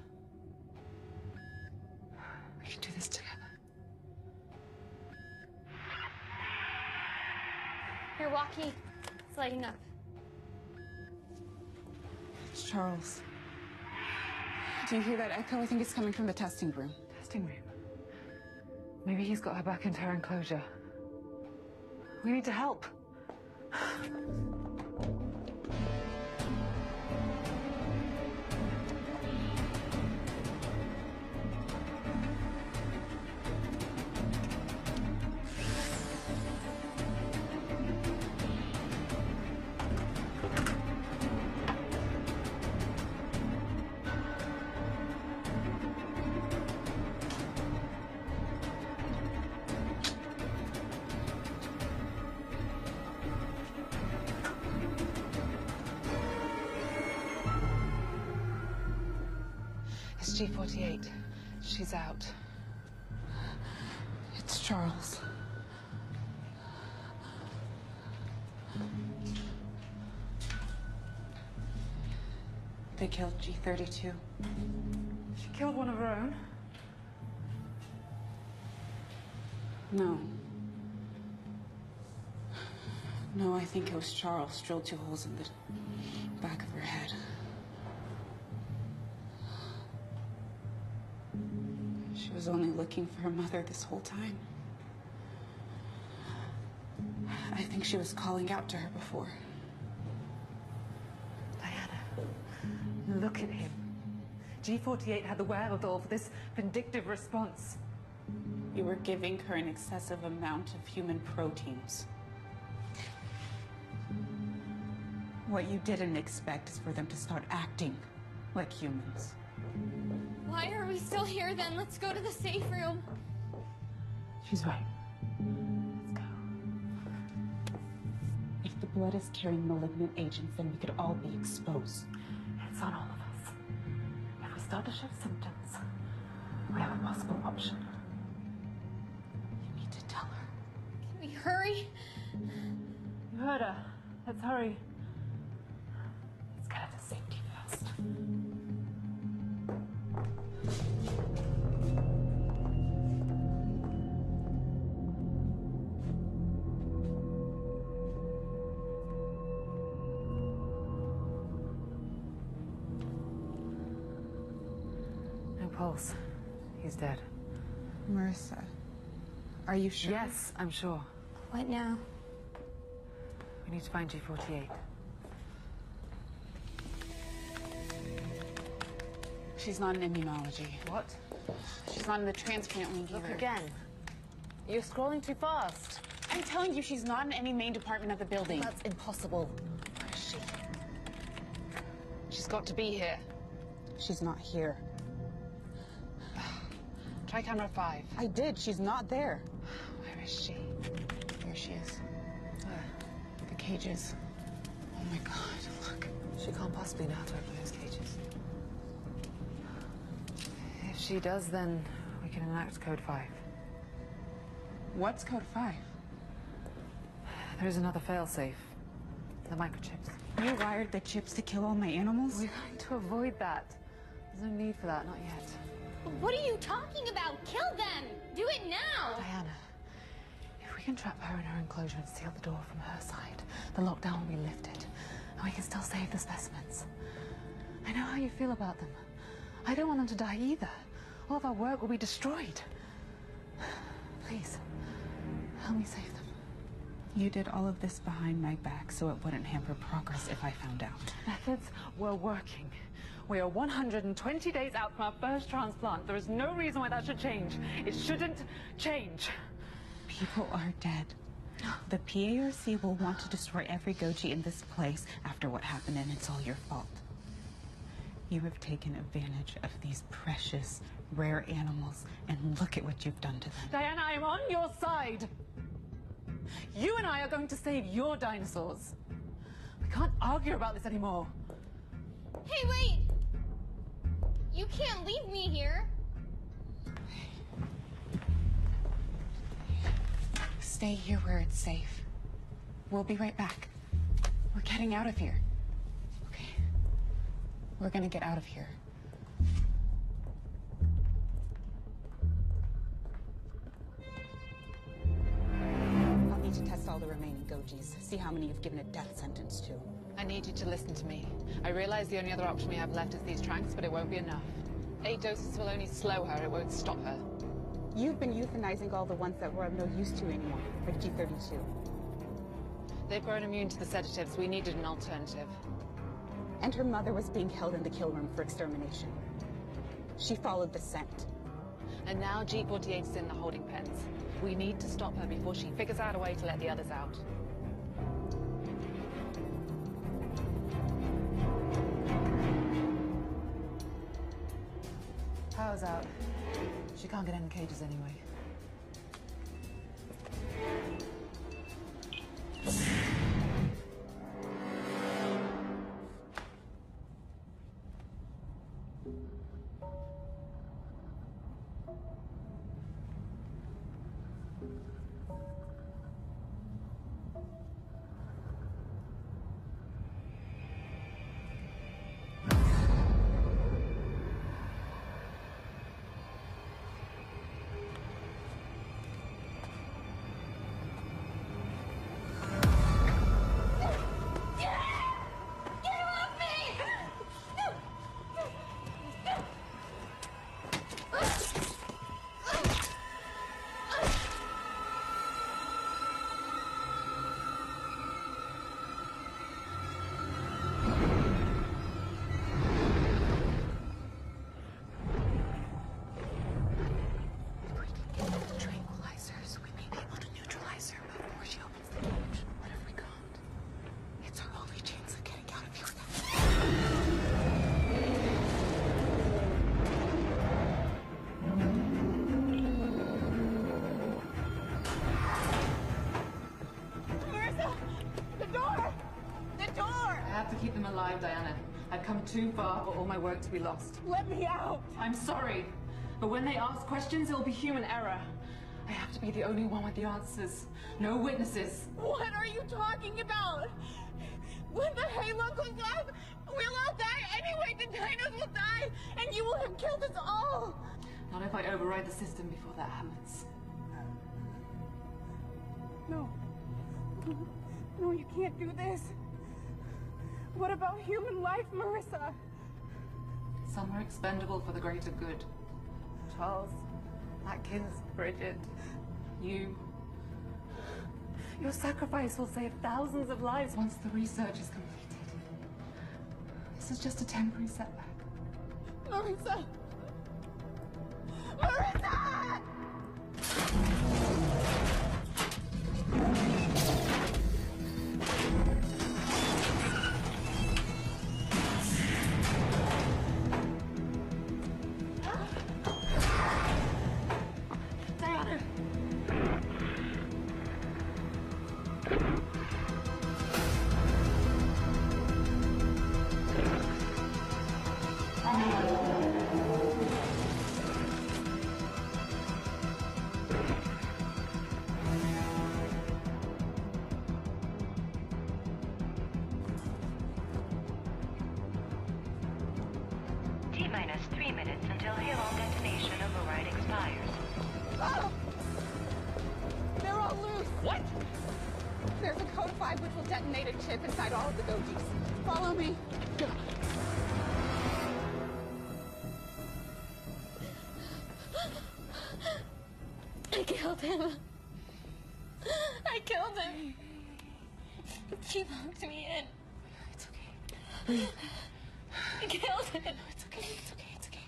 We can do this together. Your walkie. It's lighting up. It's Charles. Do you hear that echo? I think it's coming from the testing room. Testing room? Maybe he's got her back into her enclosure. We need to help. It's G48. She's out. It's Charles. They killed G32. She killed one of her own? No. No, I think it was Charles drilled 2 holes in the back of her head. She was only looking for her mother this whole time. I think she was calling out to her before. Diana, look at him. G48 had the wherewithal for this vindictive response. You were giving her an excessive amount of human proteins. What you didn't expect is for them to start acting like humans. Why are we still here then? Let's go to the safe room. She's right. Let's go. If the blood is carrying malignant agents, then we could all be exposed. It's on all of us. If we start to show symptoms, we have a possible option. You need to tell her. Can we hurry? You heard her. Let's hurry. Let's get her to safety first. No pulse. He's dead. Marissa, are you sure? Yes, I'm sure. What now? We need to find G48. She's not in immunology. What? She's not in the transplant wing either. Look again. You're scrolling too fast. I'm telling you, she's not in any main department of the building. That's impossible. Where is she? She's got to be here. She's not here. Try camera 5. I did. She's not there. Where is she? Here she is. The cages. Oh my God, look. She can't possibly know how to open those cages. If she does, then we can enact Code 5. What's Code 5? There is another failsafe. The microchips. You wired the chips to kill all my animals? We're going to avoid that. There's no need for that, not yet. What are you talking about? Kill them! Do it now! Diana, if we can trap her in her enclosure and seal the door from her side, the lockdown will be lifted, and we can still save the specimens. I know how you feel about them. I don't want them to die either. All of our work will be destroyed. Please, help me save them. You did all of this behind my back so it wouldn't hamper progress if I found out. Methods were working. We are 120 days out from our first transplant. There is no reason why that should change. It shouldn't change. People are dead. The PARC will want to destroy every Goji in this place after what happened, and it's all your fault. You have taken advantage of these precious, rare animals, and look at what you've done to them. Diana, I'm on your side. You and I are going to save your dinosaurs. We can't argue about this anymore. Hey, wait! You can't leave me here. Stay here where it's safe. We'll be right back. We're getting out of here. Okay? We're gonna get out of here. I'll need to test all the remaining Gojis. See how many you've given a death sentence to. I need you to listen to me. I realize the only other option we have left is these tranks, but it won't be enough. 8 doses will only slow her, it won't stop her. You've been euthanizing all the ones that were of no use to anymore, like G32. They've grown immune to the sedatives. We needed an alternative. And her mother was being held in the kill room for extermination. She followed the scent. And now G48's in the holding pens. We need to stop her before she figures out a way to let the others out. Power's out. She can't get in the cages anyway. alive, Diana. I've come too far for all my work to be lost. Let me out! I'm sorry, but when they ask questions, it'll be human error. I have to be the only one with the answers. No witnesses. What are you talking about? When the halo goes up, we'll all die anyway. The dinos will die, and you will have killed us all. Not if I override the system before that happens. No. No, you can't do this. What about human life, Marissa? Some are expendable for the greater good. Charles, Atkins, Bridget, you. Your sacrifice will save thousands of lives once the research is completed. This is just a temporary setback. Marissa! Marissa! Diana! T-minus 3 minutes until Halon detonation override expires. Oh! They're all loose! What? There's a code 5 which will detonate a chip inside all of the Gojis. Follow me. I killed him. I killed him. He locked me in. It's okay. I killed him. It's okay, it's okay, it's okay.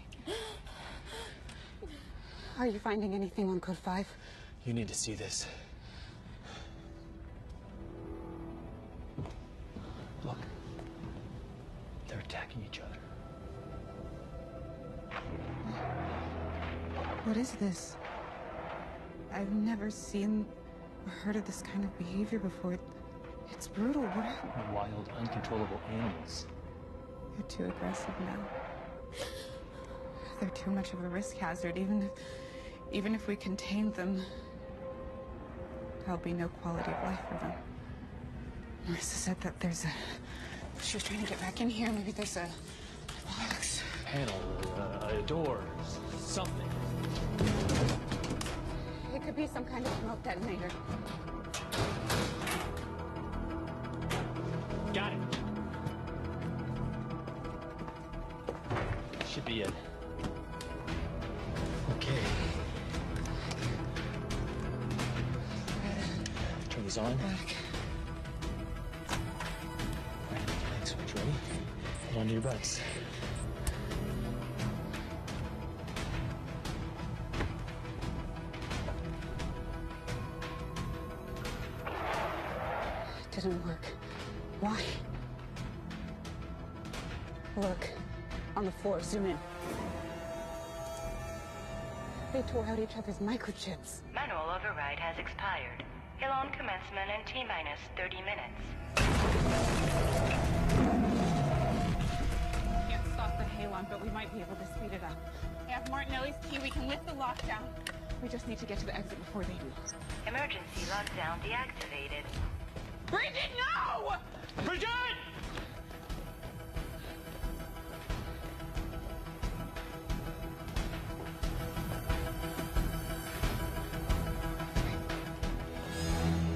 Are you finding anything on code 5? You need to see this. Look. They're attacking each other. What is this? I've never seen or heard of this kind of behavior before. It's brutal. What? Wild, uncontrollable animals. They're too aggressive now. They're too much of a risk hazard. Even if we contain them, there'll be no quality of life for them. Marissa said that there's a... She was trying to get back in here. Maybe there's a box. Panel, a door, something. It could be some kind of smoke detonator. Got it. Should be it. Okay. Turn these on. Back. Light switch ready. Hold on to your butts. It didn't work. Why? Look. On the floor. Zoom in. They tore out each other's microchips. Manual override has expired. Halon commencement in T-minus 30 minutes. Can't stop the Halon, but we might be able to speed it up. I have Martinelli's key. We can lift the lockdown. We just need to get to the exit before they do. Emergency lockdown deactivated. Bridget, no! Bridget!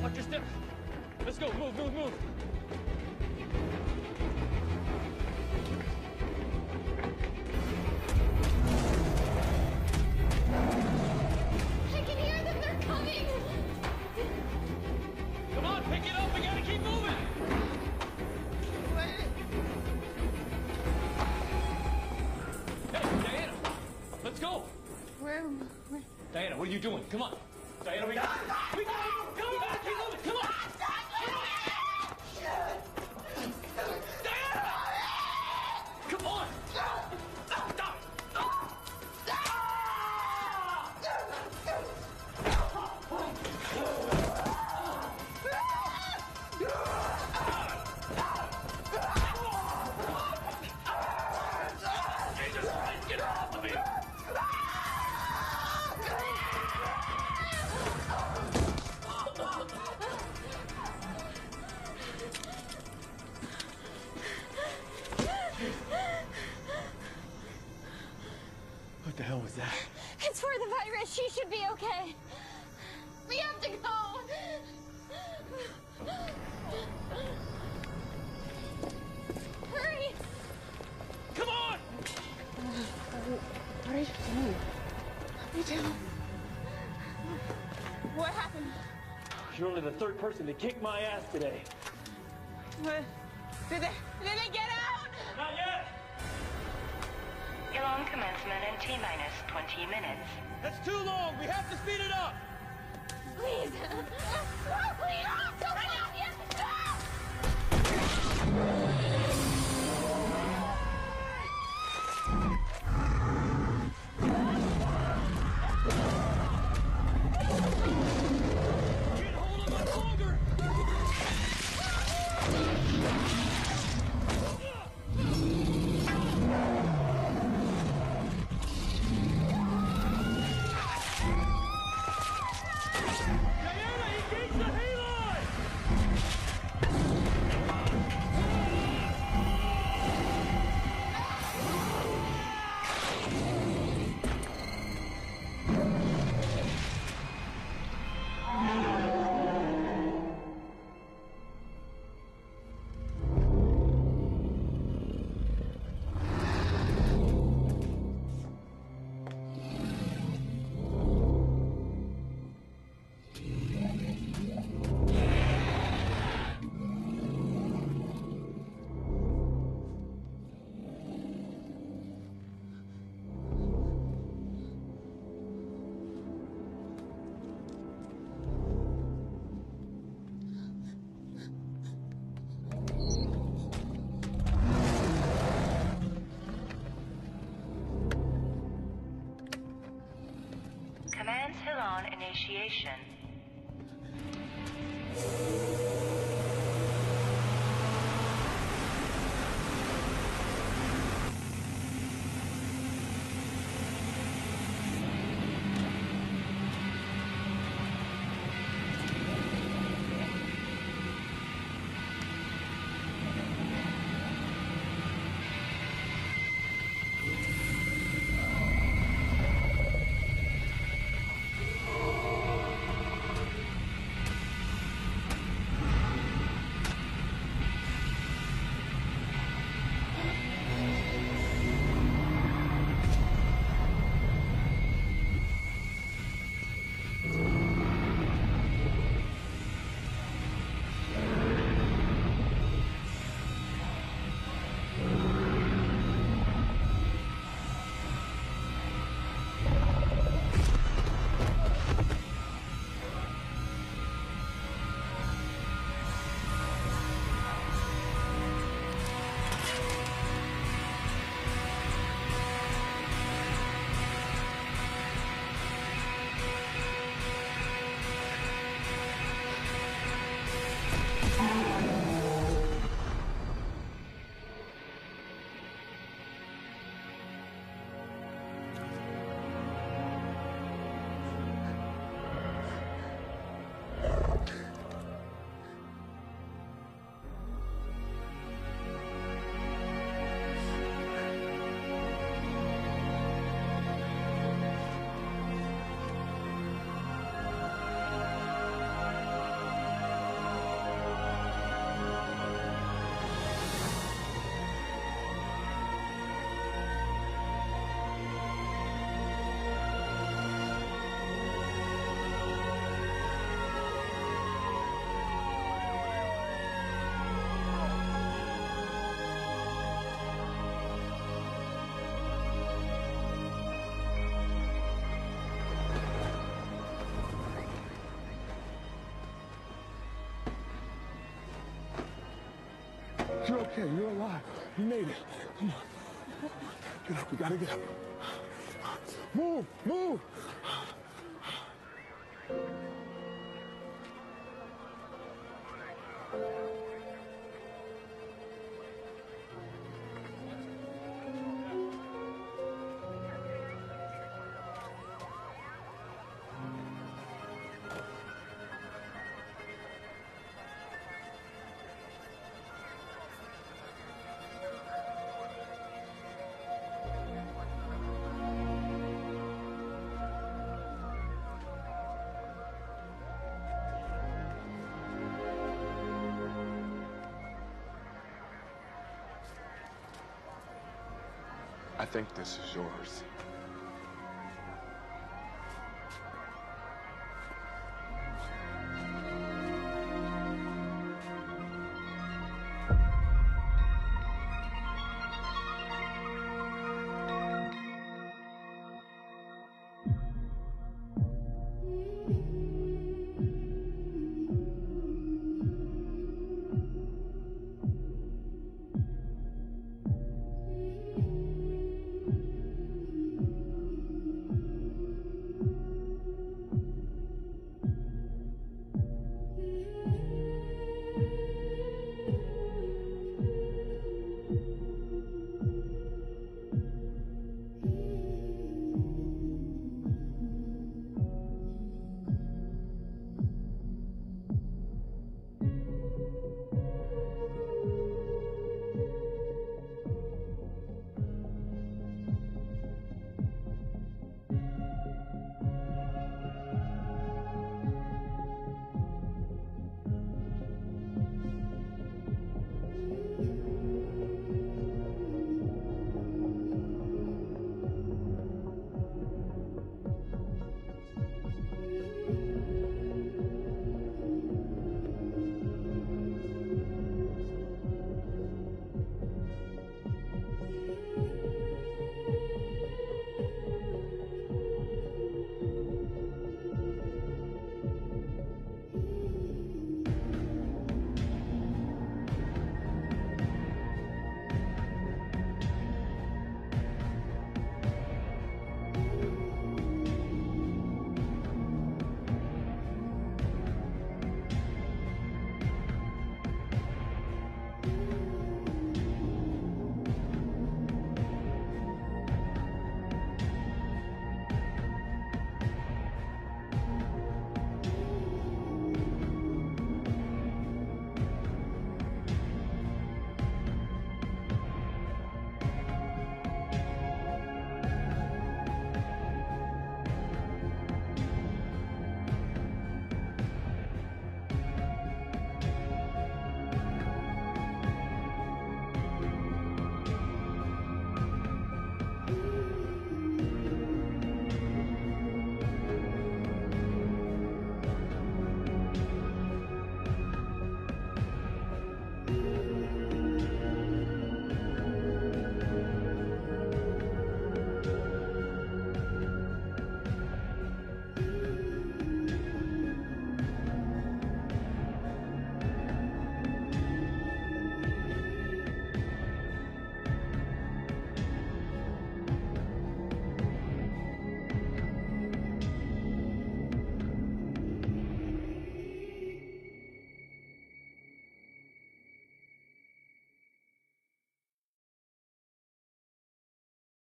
Watch your step. Let's go. Move, move, move. I can hear them. They're coming. Come on, pick it up. We gotta keep moving. Hey, Diana. Let's go. Where? Diana, what are you doing? Come on. Diana, we got it. We got it. Come on, keep moving. Come on. Diana! Come on. What happened? You're only the third person to kick my ass today. What? Did they get out? Not yet! Elon commencement in T-minus 20 minutes. That's too long! We have to speed it up! Please! Please! Don't run out yet! Can't hold him much longer! Diana, engage the halide! Commands Elon initiation. You're okay. You're alive. You made it. Come on. Get up. We gotta get up. Move. Move. I think this is yours.